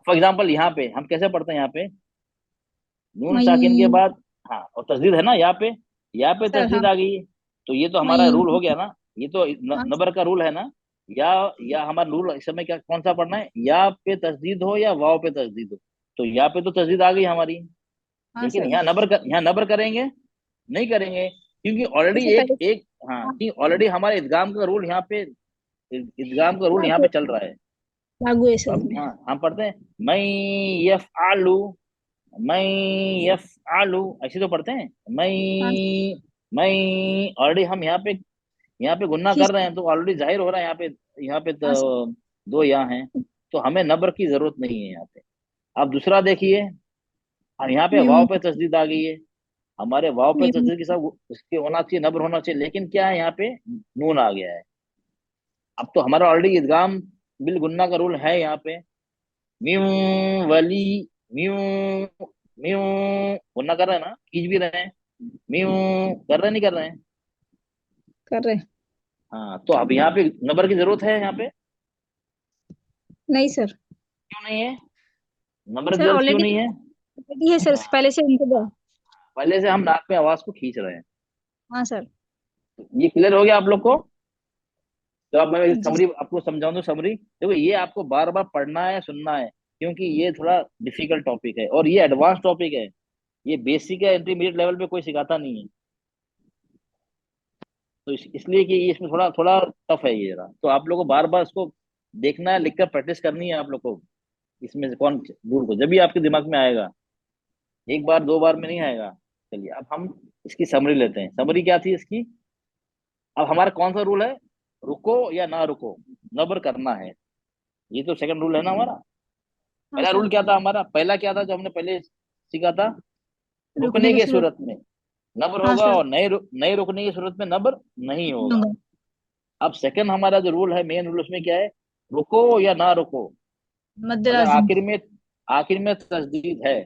फॉर एग्जाम्पल यहाँ पे हम कैसे पढ़ते हैं? यहाँ पे नून साकिन के मई। बाद, हाँ, और तस्दीद है ना यहाँ पे, या पे सर हाँ तस्दीद आ गई, तो ये तो हमारा वही। रूल हो गया ना। ये तो हाँ नबर का रूल है ना। या या हमारा रूल इस समय क्या कौन सा पढ़ना है, या पे तस्दीद हो या वाव पे तस्दीद हो। तो या पे तो तस्दीद आ गई हमारी, हाँ लेकिन सर। यहाँ नबर करेंगे नहीं करेंगे, क्योंकि ऑलरेडी इससे एक पहले। एक हाँ, हाँ क्योंकि ऑलरेडी हमारे इदगाम का रूल यहाँ पे, इदगाम का रूल हाँ यहाँ पे सर, चल रहा है। लागू है तो सर अब इसमें। हाँ हम पढ़ते हैं, मैं यफ आलू, मैं यफ आलू, ऐसे तो पढ़ते हैं। हाँ मैं ऑलरेडी हम यहाँ पे गुन्ना खींच। कर रहे हैं, तो ऑलरेडी जाहिर हो रहा है यहाँ पे हाँ सर। तो दो यहाँ हैं, तो हमें नबर की जरूरत नहीं है यहाँ पे। अब दूसरा देखिए, हम यहाँ पे मीम। वाव पे तस्दीद आ गई है। हमारे वाव पे मीम। तस्दीद के साथ उसके होना चाहिए, नब्र होना चाहिए, लेकिन क्या है यहाँ पे नून आ गया है। अब तो हमारा ऑलरेडी इदगाम बिल गुन्ना का रूल है यहाँ पे। म्यू वली, म्यू म्यू गुन्ना कर रहे हैं ना, खींच भी रहे हैं। म्यू कर रहे हैं, नहीं कर रहे हैं। कर रहे हैं। हाँ, तो अब यहाँ पे नंबर की जरूरत है यहाँ पे, नहीं सर। क्यों नहीं है? नंबर की सर जरूरत क्यों ऑलरेडी नहीं है? ऑलरेडी है सर, पहले से इनको। पहले से हम नाक पे आवाज को खींच रहे हैं। हाँ सर। ये क्लियर हो गया आप लोग को? तो अब मैं जी। समरी आपको समझाऊं, तो समरी देखो, ये आपको बार बार पढ़ना है, सुनना है, क्योंकि ये थोड़ा डिफिकल्ट टॉपिक है और ये एडवांस टॉपिक है। ये बेसिक है, इंटरमीडिएट लेवल पे कोई सिखाता नहीं है। तो इसलिए कि ये इसमें थोड़ा थोड़ा टफ है ये जरा, तो आप लोगों को बार बार इसको देखना है, लिखकर प्रैक्टिस करनी है आप लोग को। इसमें से कौन रूल को जब भी आपके दिमाग में आएगा, एक बार दो बार में नहीं आएगा। चलिए अब हम इसकी समरी लेते हैं। समरी क्या थी इसकी? अब हमारा कौन सा रूल है, रुको या ना रुको, नबर करना है। ये तो सेकंड रूल है ना हमारा। हाँ पहला सर। रूल क्या था हमारा, पहला क्या था जो हमने पहले सीखा था, रुकने रुकने की की सूरत। सूरत में नबर हाँ होगा, सर। और नए रुकने की सूरत में नबर नहीं नहीं होगा। होगा। अब सेकंड हमारा जो रूल है, मेन रूल, उसमें क्या है, रुको या ना रुको। मद्द अगर लाजिम। आखिर में तस्दीद है,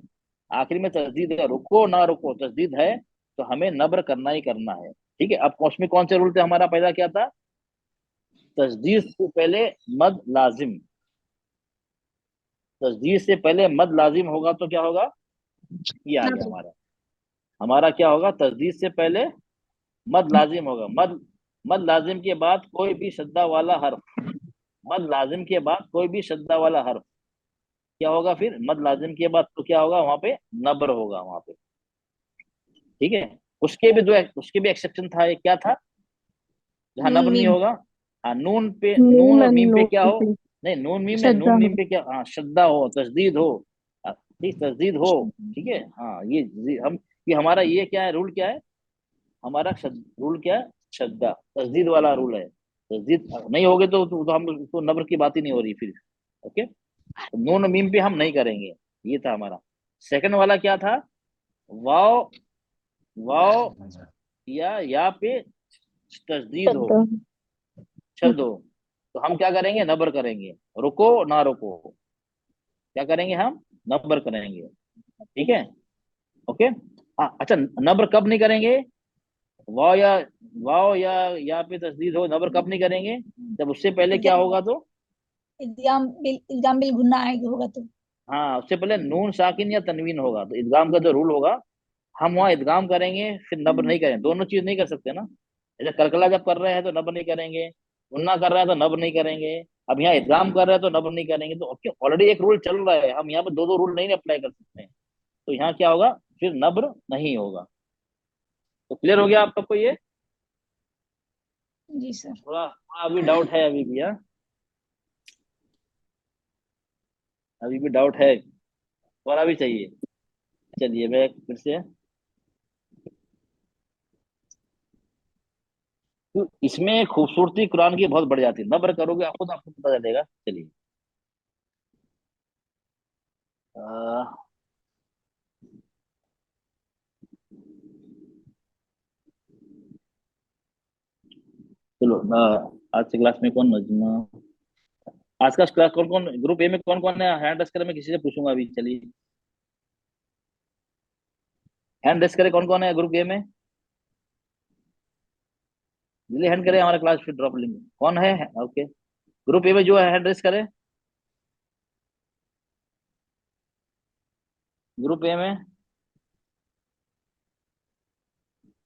आखिर में तस्दीद है, रुको ना रुको तस्दीद है, तो हमें नब्र करना ही करना है। ठीक है, अब उसमें कौन से रूल थे हमारा, पहला क्या था, तस्दीद से पहले मद लाजिम। तस्दीद से पहले मद लाजिम होगा तो क्या होगा, ये आ ना गया तो। हमारा। हमारा क्या होगा, तस्दीद से पहले मद लाजिम होगा। मद लाजिम के बाद कोई भी शद्दा वाला हर्फ, मद लाजिम के बाद कोई भी शद्दा वाला हर्फ क्या होगा, फिर मद लाजिम के बाद तो क्या होगा वहां पे, नब्र होगा वहां पे। ठीक है, उसके भी एक्सेप्शन था, ये क्या था, जहाँ नून नब्र नहीं मीम। होगा। हाँ, नून पे, नून नून और और मीम पे क्या नून हो, पे नहीं नून मीम नहीं, शद्दा नून मीम हो। पे क्या, हाँ शद्दा हो, तस्दीद हो। ठीक, तस्दीद हो। ठीक है, हाँ ये हमारा ये क्या है, रूल क्या है हमारा, रूल क्या है, शद्दा तस्दीद वाला रूल है। तस्दीद नहीं होगे तो हम तो नब्र की बात ही नहीं हो रही फिर। ओके, तो नून मीम पे हम नहीं करेंगे। ये था हमारा। सेकंड वाला क्या था, वाव, वाव या पे तस्दीद हो, शद्दा। शद हो, तो हम क्या करेंगे, नब्र करेंगे। रुको ना रुको, क्या करेंगे हम, नब्र करेंगे। ठीक है, ओके। हाँ अच्छा, नब्र कब नहीं करेंगे, वाव या या पे तस्दीद हो, नब्र कब नहीं करेंगे, जब उससे पहले क्या इल्जाम। होगा तो, इल्जाम बिल गुन्ना आएगा होगा तो। हाँ उससे पहले नून साकिन या तनवीन होगा, तो इदगाम का जो रूल होगा, हम वहाँ इदगाम करेंगे, फिर नब्र नहीं करेंगे। दोनों चीज नहीं कर सकते ना। जैसे कलकला जब कर रहे हैं तो नब्र नहीं करेंगे, गुन्ना कर रहे हैं तो नब्र नहीं करेंगे। अब यहाँ इदगाम कर रहे हैं तो नब्र नहीं करेंगे, तो क्यों, ऑलरेडी एक रूल चल रहा है, हम यहाँ पे दो दो रूल नहीं अप्लाई कर सकते हैं। तो यहाँ क्या होगा, फिर नब्र नहीं होगा। तो क्लियर हो गया आप सबको ये? जी सर। थोड़ा थोड़ा अभी डाउट है अभी भी, हाँ अभी भी डाउट है, थोड़ा भी चाहिए। चलिए मैं फिर से, तो इसमें खूबसूरती कुरान की बहुत बढ़ जाती है, नब्र करोगे आपको तो आपको पता चलेगा। चलिए, अह, चलो आज से क्लास में कौन नजमा, आज का क्लास कौन कौन, ग्रुप ए में कौन कौन है, हैंड रेस करे, मैं किसी से पूछूंगा अभी। चलिए, हैंड रेस करे कौन कौन है ग्रुप ए में, जल्दी हैंड करे, हमारा क्लास फिर ड्रॉप लेंगे। कौन है, ओके, ग्रुप ए में जो है हैंड रेस करे, ग्रुप ए में।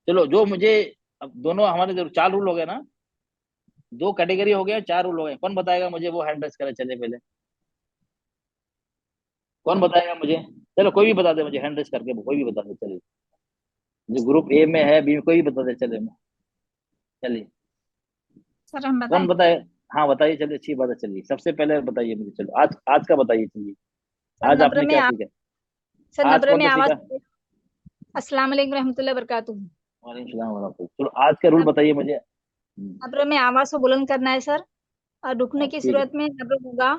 चलो जो मुझे, अब दोनों हमारे जो 4 रूल हो गए ना, 2 कैटेगरी हो गया, 4 रूल हो गए, कौन बताएगा मुझे? वो हैंड रेस करे, चले पहले कौन बताएगा मुझे? चलो कोई भी बता दे मुझे, हैंड रेस करके कोई भी बता दे, चलिए। जो ग्रुप ए में है, बी में, कोई भी बता दे, चले चलिए। सर हम कौन बताएं। बताए? हाँ बताइए, चलिए अच्छी बात है, चलिए सबसे पहले बताइए मुझे, चलो आज आज का बताइए, चलिए। सर आज नब्र आपने में क्या सीखा? सर आज नब्र कौन में सा आवाज। सीखा? अस्सलाम वालेकुम रहमतुल्लाहि वबरकातुहू। वालेकुम सलाम व रहमतुल्लाह। चलो आज का रूल बताइए मुझे। नब्र में आवाज को बुलंद करना है सर, और रुकने हाँ की ठीक है। सूरत में नब्र होगा,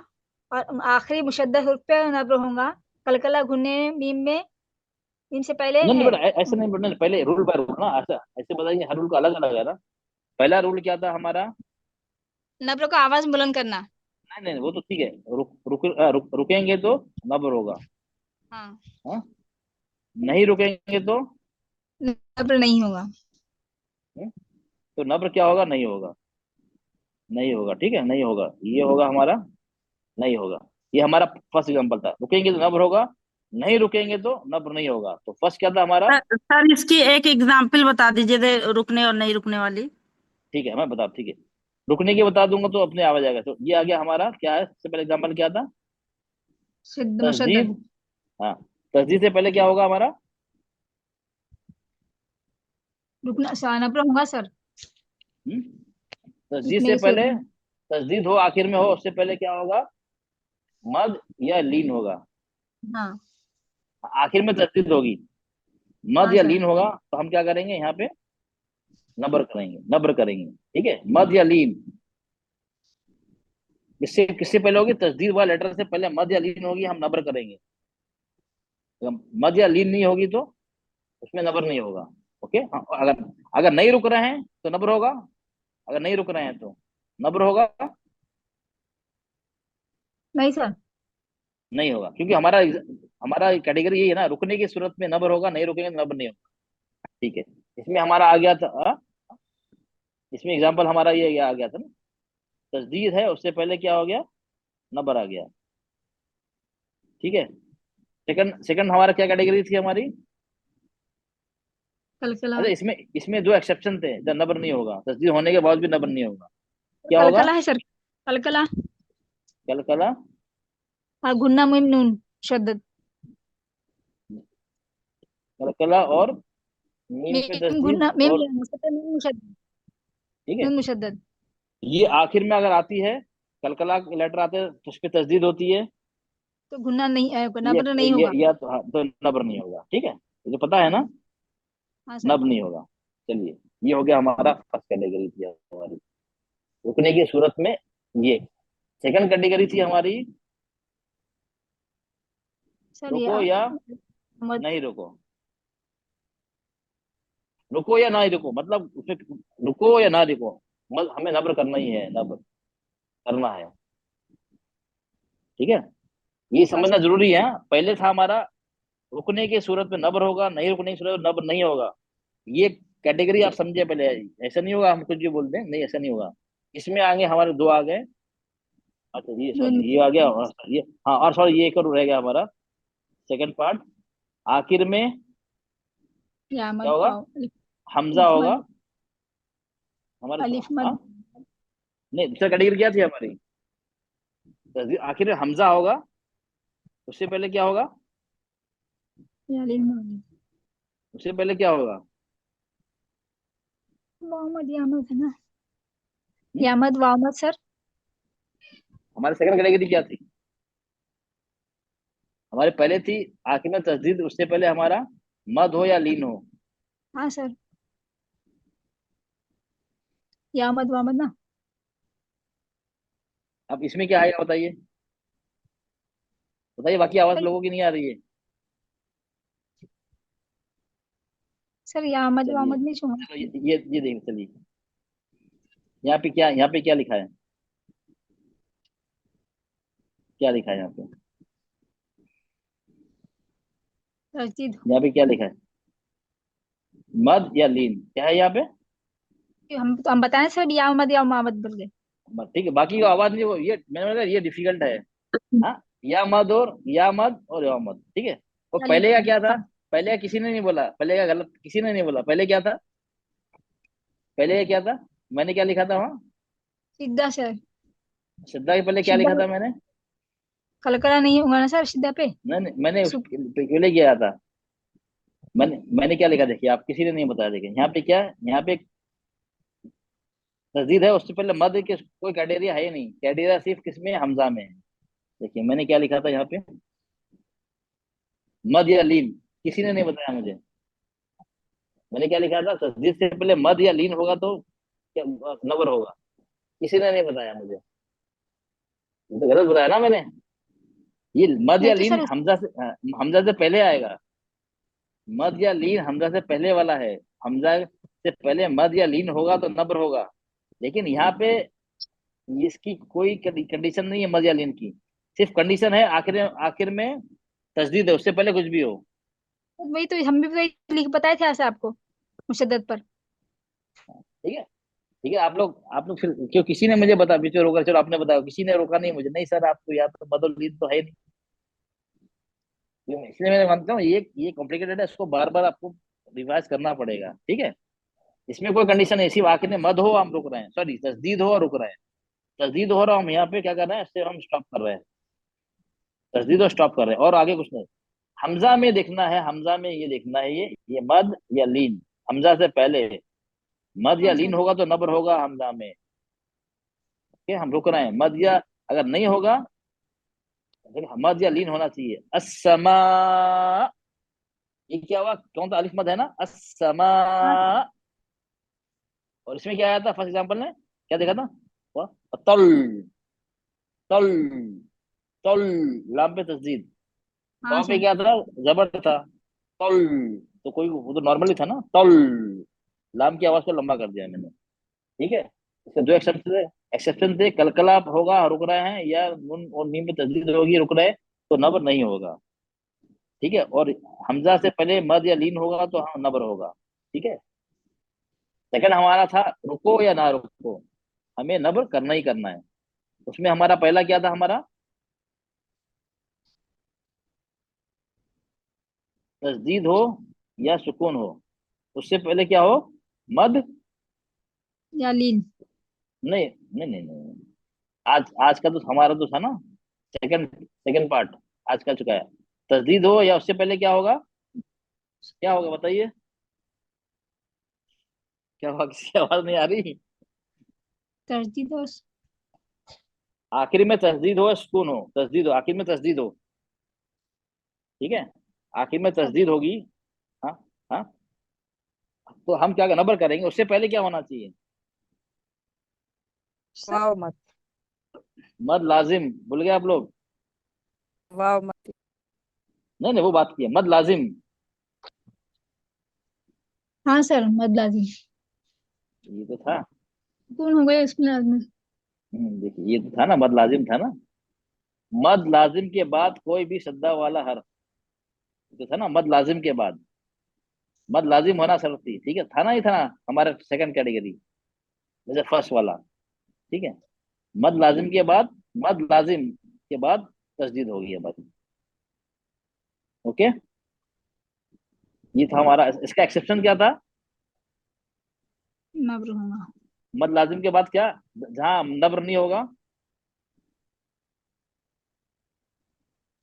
और आखिरी मुशद्दद हुर्फ पे नब्र होगा। कलकला घुनने मीम से पहले नहीं नहीं है। बेटा, ऐसे नहीं बेटा, पहले रूल बाय रूल ना, ऐसा ऐसे बताइए, हर रूल का अलग अलग है ना। पहला रूल क्या था हमारा? नब्र को आवाज बुलंद करना। नहीं नहीं, वो तो ठीक है, रुकेंगे तो नब्र होगा। हाँ, हाँ, नहीं रुकेंगे तो नब्र नहीं होगा। हम्म, तो नब्र क्या होगा? नहीं होगा। नहीं होगा, ठीक है, नहीं होगा, ये होगा हमारा, नहीं होगा। ये हमारा फर्स्ट एग्जांपल था, रुकेंगे तो नब्र होगा, नहीं रुकेंगे तो नब्र नहीं होगा। तो फर्स्ट क्या था हमारा? सर इसकी एक एग्जाम्पल बता दीजिए, रुकने और नहीं रुकने वाली। ठीक है, मैं बता, ठीक है, रुकने की बता दूंगा तो अपने आप आ जाएगा। तो ये आ गया हमारा, क्या है सबसे पहले एग्जांपल क्या था? शिद्द मुशद्दद। तस्दीद। हाँ, तस्दीद से पहले क्या होगा हमारा? रुकना नब्र होगा सर। हम्म? तस्दीद रुकने से की सूरत पहले, में। तस्दीद हो आखिर में हो, उससे पहले क्या होगा? मद या लीन होगा। हाँ। आखिर में तस्दीद होगी, मद हाँ या सर। लीन होगा, तो हम क्या करेंगे यहाँ पे? नब्र करेंगे, नब्र करेंगे, ठीक है, मद या लीन। किससे किससे पहले होगी? तस्दीद वाला लेटर से पहले मद या लीन होगी, हम नब्र करेंगे। अगर मद या लीन नहीं होगी तो उसमें नब्र नहीं होगा। ओके, हाँ, अगर अगर नहीं रुक रहे हैं तो नब्र होगा, अगर नहीं रुक रहे हैं तो नब्र होगा। नहीं सर। नहीं होगा, क्योंकि हमारा हमारा कैटेगरी यही है ना, रुकने की सूरत में नब्र होगा, नहीं रुकेंगे तो नब्र नहीं होगा। ठीक है, इसमें हमारा आ गया था इसमें एग्जाम्पल हमारा ये आ गया था ना, तस्दीद है, उससे पहले क्या हो गया? नब्र आ गया। ठीक है, सेकंड सेकंड हमारा क्या कैटेगरी थी हमारी? कलकला। अच्छा, इसमें इसमें 2 एक्सेप्शन थे जब नब्र नहीं होगा, तस्दीद होने के बाद भी नब्र नहीं होगा। क्या होगा? कलकला है सर। कलकला। कल कला, और गुन्ना मुइम नून शद्दद। कल कला और मीम पे मीम तस्दीद गुन्ना मीम और, मीम मुशद्दद। ठीक है, नून मुशद्दद। ये आखिर में अगर आती है, कलकला के लेटर आते हैं तो उस पर तस्दीद होती है, तो गुन्ना नहीं ये नब्र नहीं ये होगा। या तो, हाँ, तो नब्र नहीं होगा, ठीक है, ये तो पता है ना, हाँ सर। नब्र नहीं होगा। चलिए, ये हो गया हमारा फर्स्ट कैटेगरी थी हमारी, रुकने की सूरत में ये। सेकंड कैटेगरी थी हमारी, सर ये रुको या मत। नहीं रुको। रुको या ना रुको मतलब उसमें, रुको या ना रुको, हमें नब्र करना ही है, नब्र करना है, ठीक है, ये हाँ समझना सर। जरूरी है। हाँ? पहले था हमारा, रुकने की सूरत में नब्र होगा, नहीं रुकने की सूरत में नब्र नहीं होगा। ये कैटेगरी आप समझे पहले, ऐसा नहीं होगा हम कुछ भी बोल दें, नहीं ऐसा नहीं होगा। इसमें आगे हमारे 2 आ गए। अच्छा ये नून। सॉरी, ये आ गया, और ये, हाँ, और सॉरी, ये एक और रह गया हमारा सेकंड पार्ट। आखिर में या क्या मत होगा? वाओ हमजा अलिफ होगा मत। हमारे, अलिफ हाँ, मत। नहीं, दूसरा कैटेगरी क्या थी हमारी? आखिर में हमजा होगा, उससे पहले क्या होगा? या अलिफ मत। उससे पहले क्या होगा? मोहम्मद यामद है ना। हम्म? यामद वामद सर। हमारी सेकंड कैटेगरी क्या थी? हमारे पहले थी आखिर में तस्दीद, उससे पहले हमारा मद हो या लीन हो। हाँ सर। यामद वामद ना। अब इसमें क्या आएगा बताइए, बताइए, बाकी आवाज सर। लोगों की नहीं आ रही है। सर यामद चलिए, वामद नहीं छूंगा। चलो ये देखिए, चलिए, यहाँ पे क्या लिखा है? क्या लिखा है यहाँ पे? तस्दीद। यहाँ पे क्या लिखा है? मद या लीन, क्या है यहाँ पे? हम बताएं सर यामद या मामद बोल गए। ठीक है, बाकी का आवाज नहीं, वो ये मैंने बोला ये डिफिकल्ट है। हाँ, या मद और या मद, ठीक है। वो अलिफ पहले का क्या था? मत। पहले का किसी ने नहीं बोला, पहले का गलत किसी ने नहीं बोला, पहले क्या था? पहले क्या था, मैंने क्या लिखा था वहाँ? सिद्धा सर, श्रद्धा के पहले क्या शिद्धा लिखा था मैंने? कलकला नहीं होगा ना सर सिद्धा पे? नहीं नहीं, मैंने सुप पहले किया था। मैंने क्या लिखा, देखिए आप किसी ने नहीं बताया। देखिए यहाँ पे क्या है, यहाँ पे तस्दीद है, उससे पहले मद के कोई क्राइटेरिया है ही नहीं। क्राइटेरिया सिर्फ किसमें, हमजा में है। देखिए मैंने क्या लिखा था यहाँ पे, मद या लीन, किसी ने नहीं बताया मुझे। मैंने क्या लिखा था, तस्दीद से पहले मद या लीन होगा तो क्या नबर होगा, किसी ने नहीं बताया मुझे। ये तो गलत बताया ना मैंने। ये मद नहीं या तो लीन सर हमजा से पहले आएगा। मद या लीन हमजा से पहले वाला है। हमजा से पहले मद या लीन होगा तो नब्र होगा। लेकिन यहाँ पे इसकी कोई कंडीशन नहीं है मद या लीन की। सिर्फ कंडीशन है आखिर में तस्दीद है, उससे पहले कुछ भी हो। वही तो हम भी वही लिख बताए थे ऐसे आपको मुशद्दद पर। ठीक है, ठीक है। आप लोग फिर क्यों, किसी ने मुझे बता बीच में रोका, चलो आपने बताया, किसी ने रोका नहीं मुझे, नहीं सर आपको यहाँ तो मद और लीन तो है नहीं। इसलिए मैं मानता हूँ ये कॉम्प्लिकेटेड है, इसको बार बार आपको रिवाइज करना पड़ेगा। ठीक है, इसमें कोई कंडीशन नहीं, सिर्फ आखिर में मद हो हम रुक रहे हैं, सॉरी तस्दीद हो और रुक रहे हैं। तस्दीद हो रहा हम यहाँ पे क्या कर रहे हैं, इससे हम स्टॉप कर रहे हैं। तस्दीद और स्टॉप कर रहे हैं और आगे कुछ नहीं। हमजा में देखना है, हमजा में ये देखना है, ये मद या लीन, हमजा से पहले मद या हाँ लीन सर। होगा तो नब्र होगा हमजा में। ठीक है, हम रुक रहे हैं, मद या अगर नहीं होगा, देखिए मद या लीन होना चाहिए। अस्समा, ये क्या हुआ, कौन सा अलिफ मद है ना, अस्समा। हाँ और इसमें क्या आया था फर्स्ट एग्जांपल में, क्या देखा था? वाह, तल, तल, तल, लाम पे तस्दीद। हाँ वहां पे सर। क्या था, जबर था, तल। तो कोई वो तो नॉर्मली था ना, तल। लाम की आवाज को लंबा कर दिया मैंने। ठीक है, इसके दो एक्सेप्शन थे, कलकला होगा रुक रहे हैं, या नून और मीम में तस्दीद होगी रुक रहे हैं, तो नबर नहीं होगा। ठीक है, और हमजा से पहले मद या लीन होगा तो हाँ नबर होगा। ठीक है, सेकंड हमारा था रुको या ना रुको, हमें नबर करना ही करना है। उसमें हमारा पहला क्या था, हमारा तस्दीद हो या सुकून हो, उससे पहले क्या हो, मद। या लीन। नहीं नहीं नहीं नहीं, आज आज का तो हमारा तो था ना, सेकंड सेकंड पार्ट आज का चुका है। तस्दीद हो या उससे पहले क्या होगा, क्या होगा बताइए, क्या होगा, किसी की आवाज नहीं आ रही। तजदीद और आखिर में तस्दीद हो या सुकून हो, तस्दीद हो, आखिर में तस्दीद हो। ठीक है, आखिर में तस्दीद होगी। हाँ, हाँ, तो हम क्या नबर करेंगे, उससे पहले क्या होना चाहिए, सर। वाव मत, मद लाजिम, भूल गए आप लोग? वाव मत। नहीं नहीं, वो बात की है, मद लाजिम। हाँ सर, मद लाजिम। ये तो था। कौन हो गया इसमें लाजमी? देखिए ये तो था ना, मद लाजिम था ना। मद लाजिम के बाद कोई भी सद्दा वाला हर्फ, तो था ना, मद लाजिम के बाद मद लाजिम होना शर्त थी। ठीक है, था ना, ही था ना हमारा सेकंड कैटेगरी, जैसे फर्स्ट वाला। ठीक है, मद लाजिम के बाद, मद लाजिम के बाद तस्दीद होगी है बस। ओके, ये था हमारा, इसका एक्सेप्शन क्या था, नब्र होगा। मद लाजिम के बाद क्या, जहां नब्र नहीं होगा।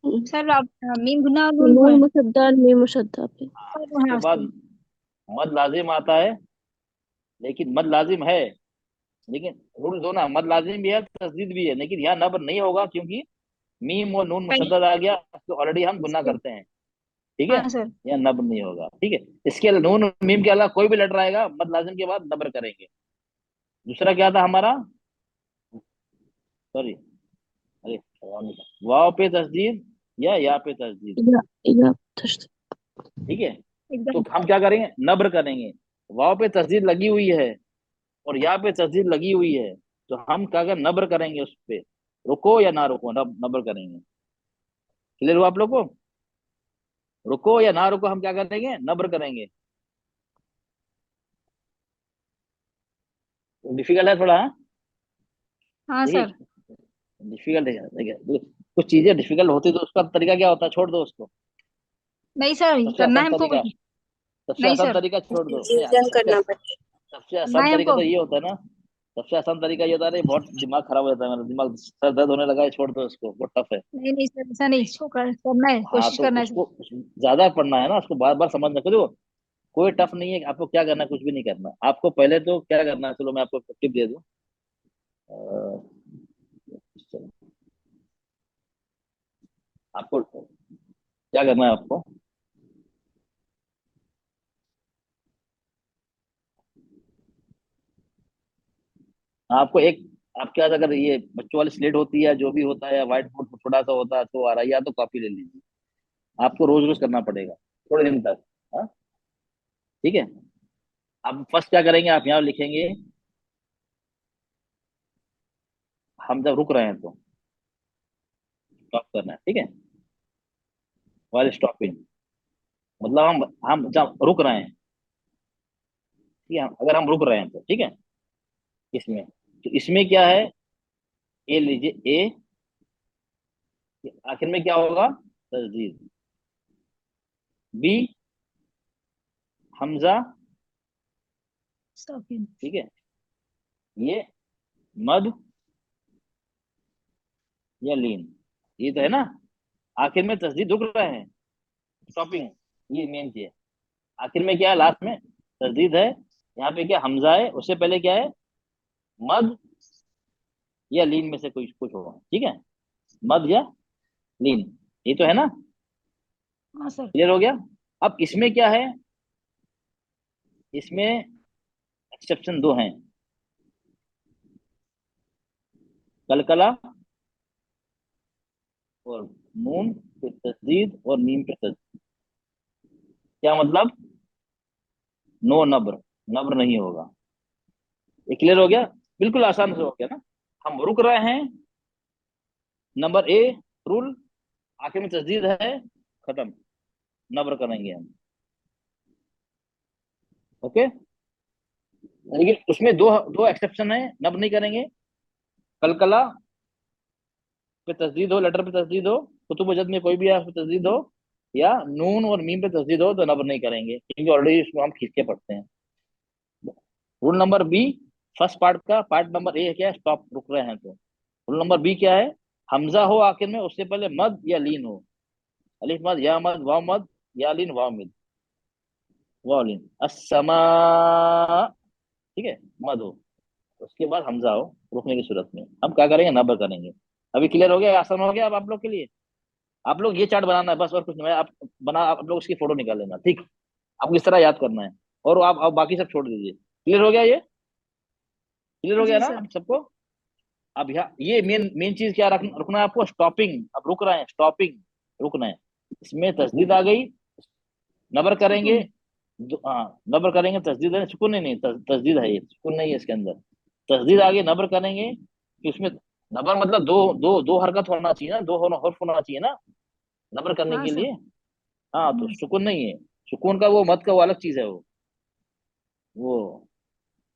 सर आप मीम गुना और नून नून है। मुशद्दा मीम मुशद्दा पे। उसके हाँ बाद सर। मद लाजिम आता है, लेकिन मद लाजिम है, लेकिन रूल दो ना, मद लाजिम भी है तस्दीद भी है, लेकिन यहाँ नब्र नहीं होगा क्योंकि मीम और नून मुशद्दद आ गया, तो ऑलरेडी हम गुना करते हैं। ठीक है, हाँ सर। यहाँ नब्र नहीं होगा। ठीक है, इसके नून और मीम के अलावा कोई भी लेटर आएगा मद लाजिम के बाद नब्र करेंगे। दूसरा क्या था हमारा, सॉरी, अरे वाव पे तस्दीद या पे तस्दीद। या तश- ठीक है, तो एकदम। हम क्या करेंगे, नब्र करेंगे। वाव पे तस्दीद लगी हुई है और या पे तस्दीद लगी हुई है, तो हम क्या कर नब्र करेंगे उस पे, रुको या ना रुको, नब्र करेंगे। क्लियर हुआ आप लोग को, रुको या ना रुको हम क्या करेंगे, नब्र करेंगे। डिफिकल्ट है थोड़ा, हाँ? हाँ देखिए सर। डिफिकल्ट है, देखिए कुछ चीजें डिफिकल्ट होती तो उसका तरीका क्या होता है, छोड़ दो उसको। नहीं सर, सबसे करना आसान है हमको तरीका, कुछ। सबसे नहीं आसान सर। तरीका छोड़ दो, नहीं रिवीजन सबसे करना पड़ेगा। सबसे करना आसान है तरीका हमको। तो ये होता है ना, सबसे आसान तरीका ये होता है, अरे बहुत दिमाग खराब हो जाता है मेरा, दिमाग सर दर्द होने लगा है, छोड़ दो इसको, बहुत टफ है। नहीं नहीं सर, ऐसा नहीं, इसको करना है, हाँ कोशिश तो करना है सर। उसको ज्यादा पढ़ना है ना, उसको बार बार समझना। देखो कोई टफ नहीं है, आपको क्या करना है, कुछ भी नहीं करना आपको। पहले तो क्या करना है, चलो मैं आपको टिप दे दूं। चलो, आपको क्या करना है आपको, आपको एक, आपके पास अगर ये बच्चों वाली स्लेट होती है, जो भी होता है, या व्हाइट बोर्ड छोटा सा होता है तो आ रहा है, या तो कॉपी ले लीजिए। आपको रोज रोज करना पड़ेगा थोड़े दिन तक। हाँ ठीक है। अब फर्स्ट क्या करेंगे, आप यहाँ लिखेंगे, हम जब रुक रहे हैं तो स्टॉप करना है, ठीक है। वाइल स्टॉपिंग मतलब हम जब रुक रहे हैं, ठीक है, अगर हम रुक रहे हैं तो ठीक है। इसमें तो इसमें क्या है, ए लीजिए, ए आखिर में क्या होगा, तस्दीद। B Hamza, stopping. ठीक है। ये मद या लीन, ये तो है ना। आखिर में तस्दीद रुक रहे हैं, स्टॉपिंग, ये मेन चीज है। आखिर में क्या है, लास्ट में तस्दीद है। यहाँ पे क्या हमजा है, उससे पहले क्या है, मद या लीन में से कुछ कुछ होगा, ठीक है। मद या लीन, ये तो है ना, हाँ सर। क्लियर हो गया। अब इसमें क्या है, इसमें एक्सेप्शन दो हैं, कलकला और नून पे तस्दीद और मीम पे तस्दीद। क्या मतलब, नो नब्र, नब्र नहीं होगा। ये क्लियर हो गया, बिल्कुल आसान से हो गया ना। हम रुक रहे हैं, नंबर ए रूल, आखिर में तस्दीद है, खत्म, नब्र करेंगे हम, ओके। लेकिन उसमें दो दो एक्सेप्शन है, नब्र नहीं करेंगे। कलकला पे तस्दीद हो, लेटर पे तस्दीद हो, कुतुब जद में कोई भी है उस पे तस्दीद हो, या नून और मीम पे तस्दीद हो, तो नब्र नहीं करेंगे, क्योंकि ऑलरेडी इसको हम खींच के पढ़ते हैं। Rule number B, first part का पार्ट नंबर ए क्या है, स्टॉप, रुक रहे हैं तो। रूल नंबर बी क्या है, हमजा हो आखिर में, उससे पहले मद या लीन हो, अलिफ मद, या मद, वाव मद, या लीन, वाव मिद, वाव लीन, अस्समा, ठीक है, मद हो, उसके बाद हमजा हो रुकने की सूरत में, हम क्या करेंगे, नब्र करेंगे। अभी क्लियर हो गया, आसान हो गया अब आप लोग के लिए। आप लोग ये चार्ट बनाना है बस, और कुछ नहीं है। आप बना, आप लोग उसकी फोटो निकाल लेना, ठीक। आपको इस तरह याद करना है, और आप बाकी सब छोड़ दीजिए। क्लियर हो गया ये, क्लियर हो गया जी ना सर। आप सबको। अब यहाँ ये मेन मेन चीज क्या रुकना है आपको, स्टॉपिंग। अब रुक रहे हैं, स्टॉपिंग, रुकना है। इसमें तस्दीद आ गई, नबर करेंगे। सुकून। हाँ नबर करेंगे, तस्दीद है, सुकून नहीं, नहीं तस्दीद है, ये सुकून नहीं है इसके अंदर। तस्दीद आगे नबर करेंगे कि उसमें, नबर मतलब दो दो दो हरकत होना चाहिए ना, दो होना, हर्फ होना चाहिए ना नबर करने हाँ के सर। लिए। हाँ तो हाँ सर। सुकून नहीं है, सुकून का वो मत का वो अलग चीज है, वो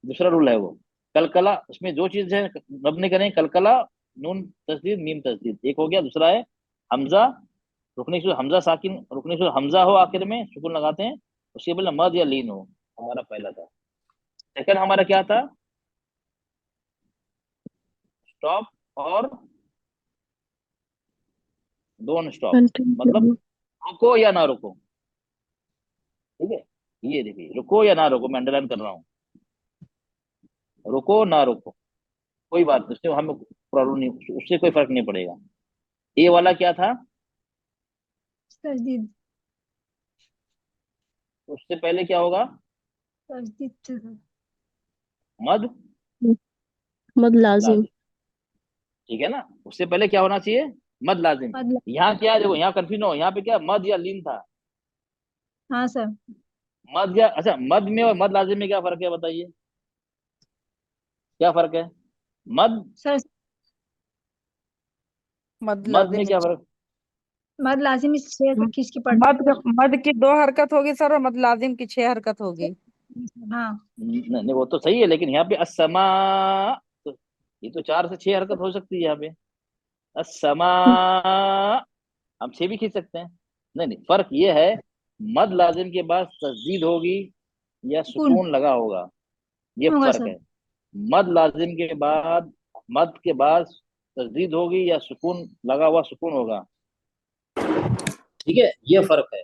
दूसरा रूल है वो। कलकला, उसमें दो चीज है, रब ने करें, कलकला, नून तस्दीद, मीम तस्दीद, एक हो गया। दूसरा है हमजा, रुकने की, हमजा साकिन, रुकने की हमजा हो आखिर में, सुकून लगाते हैं, उसके पहले मद या लीन हो, हमारा पहला था। सेकंड हमारा क्या था, स्टॉप और डोंट स्टॉप, मतलब कंटिन्यू। रुको या ना रुको, ठीक है। ये देखिए, रुको या ना रुको, मैं अंडरलाइन कर रहा हूँ, रुको ना रुको, कोई बात नहीं, उससे हमें प्रॉब्लम नहीं, उससे कोई फर्क नहीं पड़ेगा। ए वाला क्या था, तजदीद। उससे पहले क्या होगा, तजदीद से सर। मद मद लाजिम। लाजिम, ठीक है ना। उससे पहले क्या होना चाहिए, मद लाजिम। मतलब। यहाँ क्या है, देखो यहाँ कंफ्यूज हो, यहाँ पे क्या मद या लीन था, हाँ सर। मद या, अच्छा मद में और मद लाजिम में क्या फर्क है बताइए, क्या फर्क है, मद, सर मद मद में लाजिम। क्या फर्क, मद लाजिम इस शेर को म- खींच के पढ़ना मद है। मद की 2 हरकत होगी सर, और मद लाजिम की 6 हरकत होगी। हाँ। नहीं नहीं, वो तो सही है, लेकिन यहाँ पे असमा, तो ये तो 4 से 6 हरकत हो सकती है यहाँ पे, असमा, हम 6 भी खींच सकते हैं। नहीं नहीं, फर्क ये है, मद लाजिम के बाद तस्दीद होगी या सुकून। सुकून लगा होगा, ये होगा फर्क सर। है। मद के बाद तस्दीद होगी या सुकून लगा हुआ सुकून होगा, ठीक है, ये फर्क है।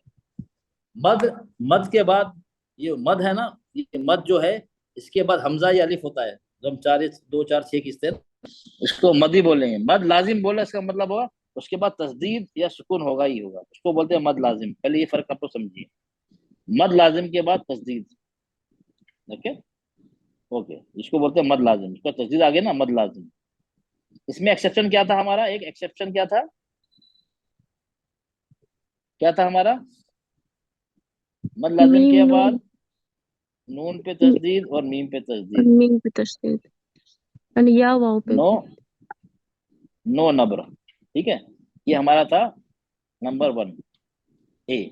मद मद के बाद, ये मद है ना, ये मद जो है, इसके बाद हमजा या अलिफ होता है, जो हम चार दो चार छह किस्ते हैं, इसको मद ही बोलेंगे। मद लाजिम बोले इसका मतलब होगा उसके बाद तस्दीद या सुकून होगा ही होगा, उसको बोलते हैं मद लाजिम। पहले ये फर्क आप तो समझिए, मद लाजिम के बाद तस्दीद। ओके, ओके, इसको बोलते हैं मद लाजिम, इसका तस्दीद आ गया ना, मद लाजिम। इसमें एक्सेप्शन क्या था हमारा, एक एक्सेप्शन क्या था, क्या था हमारा, मद लाजिम मीम के नून बाद नून पे तस्दीद और मीम पे और तस्दीद। मीम पे तशदीद और या वाव पे। नो, नो नब्र, ठीक है, ये हमारा था नंबर 1, ए,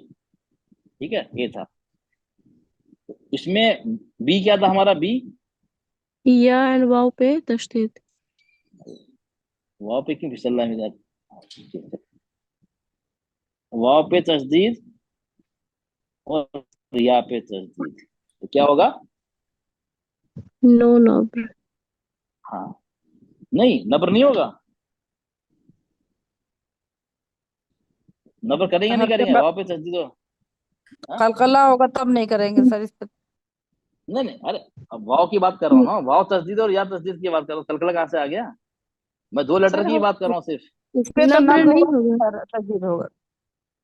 ठीक है, ए था। इसमें बी क्या था हमारा, बी, या एंड वाव पे तशदीद। वाव पे क्यों फिसल रहा है मेरा, वाव पे तस्दीद और या पे तस्दीद, तो क्या होगा, नो नब्र। हाँ, नहीं नब्र नहीं होगा, नब्र करेंगे नहीं हर के करेंगे, बाद वाव पे तस्दीद हो, हाँ? कलकला होगा तब नहीं करेंगे सर इस पे। नहीं नहीं, अरे अब वाव की बात कर रहा हूँ ना, वाव तस्दीद और या तस्दीद की बात कर रहा हूँ, कलकला कहाँ से आ गया, मैं 2 लेटर सर की हो, बात कर रहा हूँ सिर्फ। इस पे तो नब्र नब्र नहीं होगा होगा। सर, तस्दीद होगा।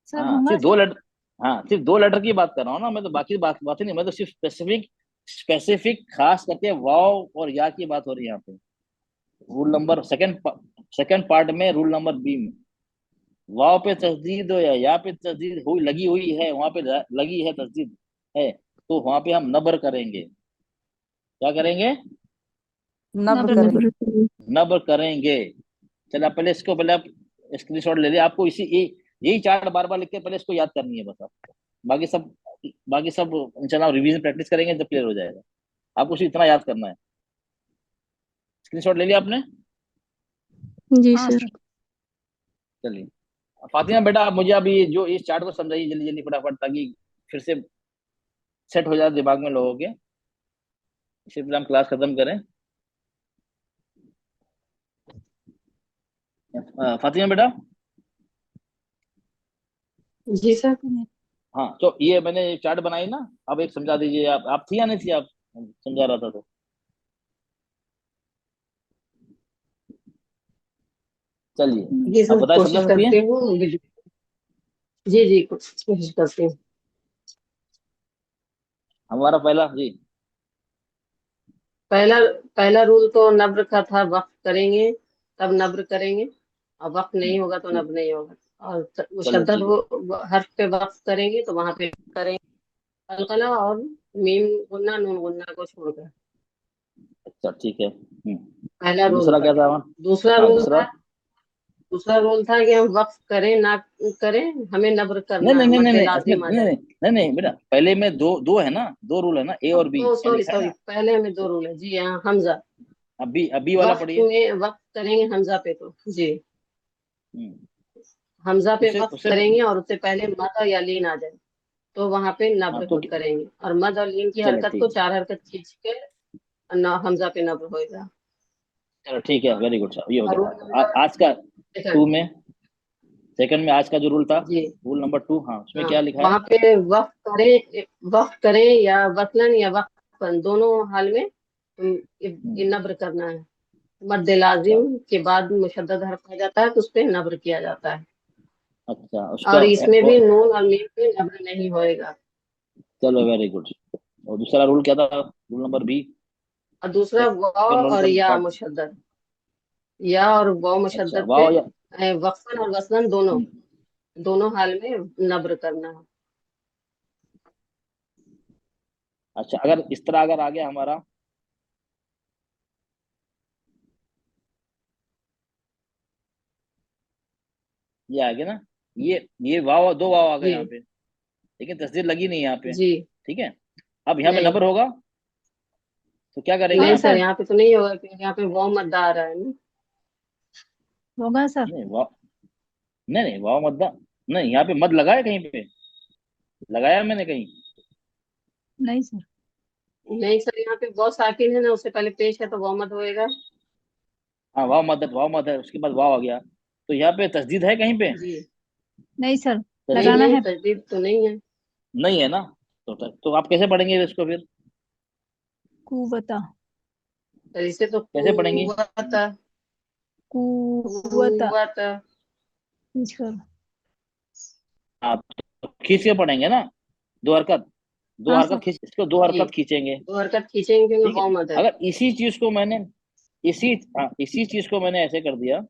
सर हाँ होगा सिर्फ सर। 2 लेटर, हाँ सिर्फ 2 लेटर की बात कर रहा हूँ ना, मैं तो बाकी बात ही नहीं, मैं तो सिर्फ स्पेसिफिक स्पेसिफिक खास करके वाव और या की बात हो रही है यहाँ पे। रूल नंबर सेकंड पार्ट में, रूल नंबर बी में, वाव पे तस्दीद हो या पे तस्दीद हुई लगी हुई है, वहां पे लगी है तस्दीद है, तो वहां पे हम नबर करेंगे, क्या करेंगे, नब्र नब्र करेंगे। नब्र करें। नबर करेंगे। चलो आप पहले इसको, पहले आप स्क्रीनशॉट ले लिया, आपको इसी यही चार्ट बार बार लिख के पहले इसको याद करनी है बस आप, बाकी सब बाकी सब इंशाल्लाह रिवीजन प्रैक्टिस करेंगे जब क्लियर हो जाएगा, आपको सिर्फ इतना याद करना है। स्क्रीनशॉट ले लिया आपने, जी हाँ सर। सर। चलिए। फातिमा बेटा, आप मुझे अभी जो इस चार्ट को समझाइए जल्दी जल्दी फटाफट, ताकि फिर से सेट हो जाए दिमाग में लोगों के, इसी तरह हम क्लास खत्म करें। फातिमा बेटा, जी सर। हाँ तो ये मैंने चार्ट बनाई ना, अब एक समझा दीजिए, आप थी या नहीं थी, आप समझा रहा था तो, चलिए जी आप सर, बताइए, समझा कोशिश सकती है। करती हूँ। जी जी, कोशिश करती हूँ। हमारा पहला जी, पहला पहला रूल तो नब्र का था, वक्फ करेंगे तब नब्र करेंगे, और वक्फ नहीं होगा तो ठीक, नब्र नहीं होगा। और चलो मुशद्दद ठीक है, हो हर्फ पे वक्फ करेंगे तो वहां पे करेंगे कलकला और मीम गुन्ना नून गुन्ना को छोड़कर। अच्छा ठीक है। पहला रूल दूसरा था। क्या था हमारा, दूसरा हाँ रूल दूसरा, था दूसरा रूल था कि हम वक्फ करें ना करें, हमें नब्र नहीं करना नहीं है, नहीं नहीं मद्दे नहीं, इसमें लाजिम आ नहीं नहीं जाए। नहीं नहीं बेटा, पहले में दो दो है ना, 2 रूल है ना, ए और बी, ओ यहाँ सॉरी लिखा है सॉरी, ना। पहले में दो रूल है जी, हाँ, हमजा। अभी वाला वक्त पढ़िए। में वक्त करेंगे हमजा पे तो जी, हम्म, हमजा पे उसे वक्त उसे करेंगे और उससे पहले मद और या लीन आ जाए तो वहां पे हाँ नब्र तो करेंगे, और मद और लीन की चलो हरकत को ठीक, 4 हरकत खींच के हमजा पे नब्र होएगा। चलो ठीक है, वेरी गुड सर, ये हो और रूल गया नंबर आज का सेकंड। 2 में, सेकंड में आज का जो रूल था, जी रूल नंबर 2, हाँ उसमें हाँ, क्या लिखा है। वहां पे वक्त करें या वतलन या वक्फन, दोनों हाल में ये हम्म, नब्र करना है। मद्दे अच्छा लाजिम के बाद मुशद्दद हर्फ आ जाता है तो उस पे नब्र किया जाता है, अच्छा, उसका और इसमें भी नून और मीम पे नब्र नहीं होएगा। चलो वेरी गुड। और दूसरा रूल क्या था, रूल नंबर बी, और दूसरा वाव सेकंड रूल और का या पार्ट, मुशद्दद, या और वाव अच्छा मुशद्दद पे वाह या, वक्फन और वसलन दोनों हम्म, दोनों हाल में नब्र करना है। अच्छा अगर इस तरह अगर आ गया हमारा, ये आ गया ना, ये वाव, 2 वाव आ गए जी यहाँ पे, लेकिन तस्दीर लगी नहीं यहाँ पे, जी। ठीक है, अब यहाँ पे नहीं नंबर होगा, तो क्या करेंगे नहीं यहाँ सर, पे, यहाँ पे तो नहीं होगा क्योंकि यहाँ पे वाव मद्दा आ रहा है ना। होगा सर। नहीं वाव, नहीं नहीं वाव मद्दा, नहीं यहाँ पे मद लगाया कहीं पे, लगाया मैंने कहीं, नहीं सर। नहीं सर, यहाँ पे बहुत साकिन है ना, उससे पहले पेश है तो वाव मत होएगा। हाँ, वाव मद है, उसके बाद वाव आ गया, तो यहाँ पे तस्दीद है कहीं पे? जी नहीं सर, नहीं लगाना नहीं, है। तजदीद तो नहीं है। नहीं है ना? तो आप कैसे पढ़ेंगे इसको फिर? कुव्वता, तो इसे तो कैसे पढ़ेंगी? कुव्वता, कुव्वता, कुव्वता। खींच कर। आप तो खींच के पढ़ेंगे ना, दो हरकत, दो हाँ हरकत सर। खींच, इसको दो जी, हरकत खींचेंगे। दो हरकत खींचेंगे क्योंकि ठीक है, वाव मत है। अगर इसी चीज को मैंने इसी चीज को मैंने ऐसे कर दिया,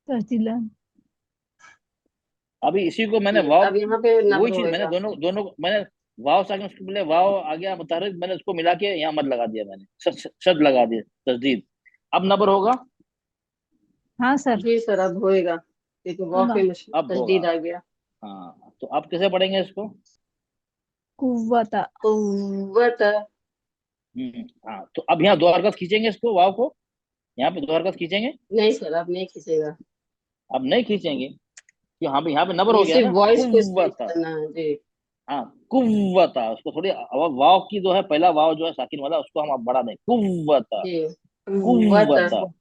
तस्दीला, अभी इसी को मैंने जी, वाव, अब यहाँ पे वही नब्र चीज मैंने होएगा। दोनों दोनों मैंने वाव साकिन, उसके पहले वाव आ गया मुतहर्रिक, मैंने उसको मिला के यहाँ मत लगा दिया, मैंने शद लगा दिया, तस्दीद। अब नबर होगा? हाँ सर, जी सर, अब होएगा क्योंकि वाव होगा। पे अब होगा। तजदीद आ गया। हाँ, तो आप कैसे पढ़ेंगे इसको? कुव्वता, कुव्वता। हाँ, तो अब यहाँ दो हरकत खींचेंगे इसको, वाव को, यहाँ पे दो हरकत खींचेंगे? नहीं सर, अब नहीं खींचेगा। अब नहीं खींचेंगे, कि यहाँ पे नबर हो ये गया सिर्फ ना, वॉइस को स्ट्रेच कुव्वता। करना है जी। हाँ, कुव्वता, उसको थोड़ी वाव की जो है, पहला वाव जो है साकिन वाला, उसको हम अब बढ़ा दें, कुव्वता, जी, कुव्वता। कुव्वता।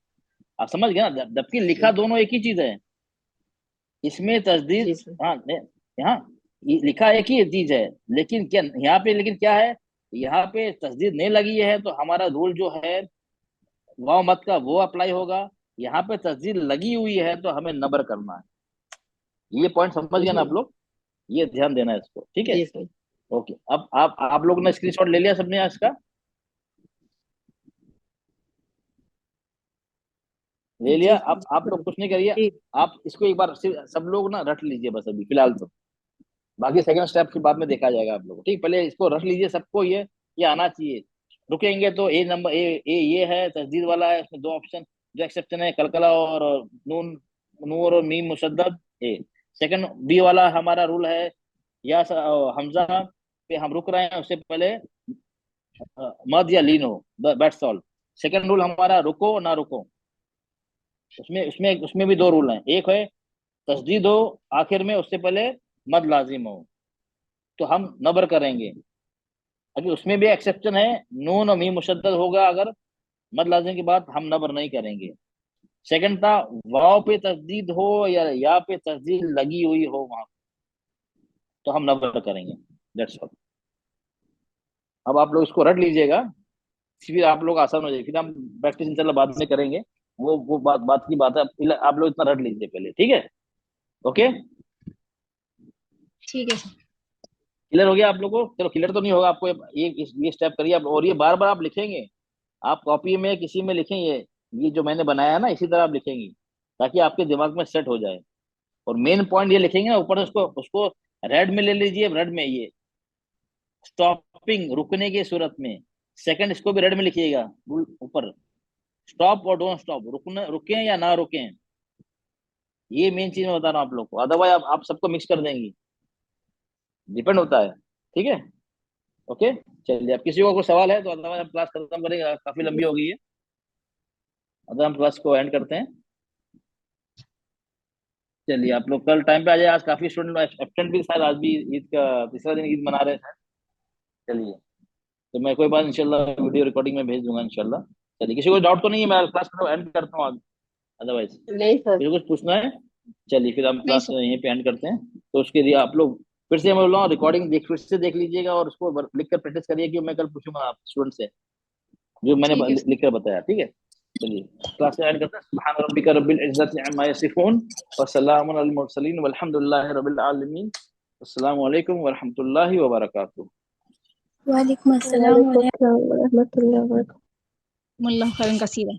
आप समझ गए ना, जबकि लिखा जी दोनों एक ही चीज है, इसमें तस्दीद, जी सर। हाँ यहाँ ये लिखा एक ही चीज है, लेकिन क्या यहाँ पे, लेकिन क्या है, यहाँ पे तस्दीद नहीं लगी है, तो हमारा रूल जो है वाव मत का वो अप्लाई होगा। यहाँ पे तस्दीद लगी हुई है तो हमें नबर करना है। ये पॉइंट समझ गए ना आप जी लोग? ये ध्यान देना है इसको, ठीक है? जी सर। ओके, अब आप लोग ने स्क्रीनशॉट ले लिया सबने इसका? ले लिया? जी अब आप लोग कुछ नहीं करिए, जी। आप इसको एक बार सब लोग ना रट लीजिए बस अभी फिलहाल तो, बाकी सेकंड स्टेप के बाद में देखा जाएगा आप लोग, ठीक? पहले इसको रख लीजिए सबको, ये आना चाहिए। रुकेंगे तो ए नंबर, ए ये है तस्दीद वाला है, उसमें दो ऑप्शन जो एक्सेप्शन है, कलकला और नून, नूर और मीम मुशद्दद, ए। सेकंड बी वाला हमारा रूल है, या हमजा पे हम रुक रहे हैं, उससे पहले मद या लीन हो, दैट्स ऑल। सेकंड रूल हमारा रुको ना रुको, उसमें उसमें उसमें भी दो रूल हैं, एक है तस्दीद हो आखिर में, उससे पहले मद लाजिम हो, तो हम नबर करेंगे। अभी उसमें भी एक्सेप्शन है, नून और मीम मुशद्दद होगा अगर मद लाजिम की बात, हम नबर नहीं करेंगे। सेकंड था वाव पे तस्दीद हो या पे तस्दीद लगी हुई हो वहां, तो हम नबर करेंगे, दैट्स ऑल। अब आप लोग इसको रट लीजिएगा, फिर आप लोग आसान हो जाएगी, फिर हम प्रैक्टिस इंशाल्लाह बाद में करेंगे, वो बात बात की बात है, आप लोग इतना रट लीजिए पहले, ठीक है? ओके, ठीक है सर। क्लियर हो गया आप लोग को? चलो, क्लियर तो नहीं होगा आपको, ये स्टेप करिए आप, और ये बार बार आप लिखेंगे, आप कॉपी में किसी में लिखें, ये जो मैंने बनाया है ना, इसी तरह आप लिखेंगी, ताकि आपके दिमाग में सेट हो जाए। और मेन पॉइंट ये लिखेंगे ना ऊपर, उसको उसको रेड में ले लीजिए, रेड में ये स्टॉपिंग, रुकने की सूरत में। सेकंड, इसको भी रेड में लिखिएगा ऊपर, स्टॉप और डोंट स्टॉप, रुकना, रुके या ना रुके, ये मेन चीज मैं बता रहा हूँ आप लोग को, अदरवाइज आप सबको मिक्स कर देंगी, डिपेंड होता है, ठीक है? ओके, चलिए, अब किसी को कोई सवाल है तो अदरवाइज हम क्लास खत्म करेंगे, काफी लंबी हो गई है, अगर हम क्लास को एंड करते हैं। चलिए, आप लोग कल टाइम पे आ जाए, आज काफी स्टूडेंट एब्सेंट भी, शायद आज भी ईद का तीसरा दिन ईद मना रहे हैं। चलिए, तो मैं कोई बात इंशाल्लाह वीडियो रिकॉर्डिंग में भेज दूंगा इंशाल्लाह। चलिए, किसी को डाउट तो नहीं है? मैं क्लास को एंड करता हूँ, अदरवाइज नहीं सर। किसी को कुछ पूछना है? चलिए, फिर हम नहीं क्लास सर। यहीं पे एंड करते हैं। तो उसके लिए आप लोग फिर से, मैं बोल रहा हूँ, रिकॉर्डिंग फिर से देख लीजिएगा, और उसको लिख कर प्रैक्टिस करिए, कि मैं कल पूछूंगा आप स्टूडेंट से जो मैंने ठीक है सर। लिख कर बताया, ठीक है? चलिए, क्लास से एंड करते हैं। सुब्हान रब्बिका रब्बिल इज्जति अम्मा यसिफून व सलामुन अलल मुरसलीन वल्हम्दुलिल्लाहि रब्बिल आलमीन। अस्सलामु अलैकुम व रहमतुल्लाहि व बरकातुहू। वालेकुम अस्सलाम व रहमतुल्लाहि व बरकातुहू। मुल्लाह खैरन कसीरा।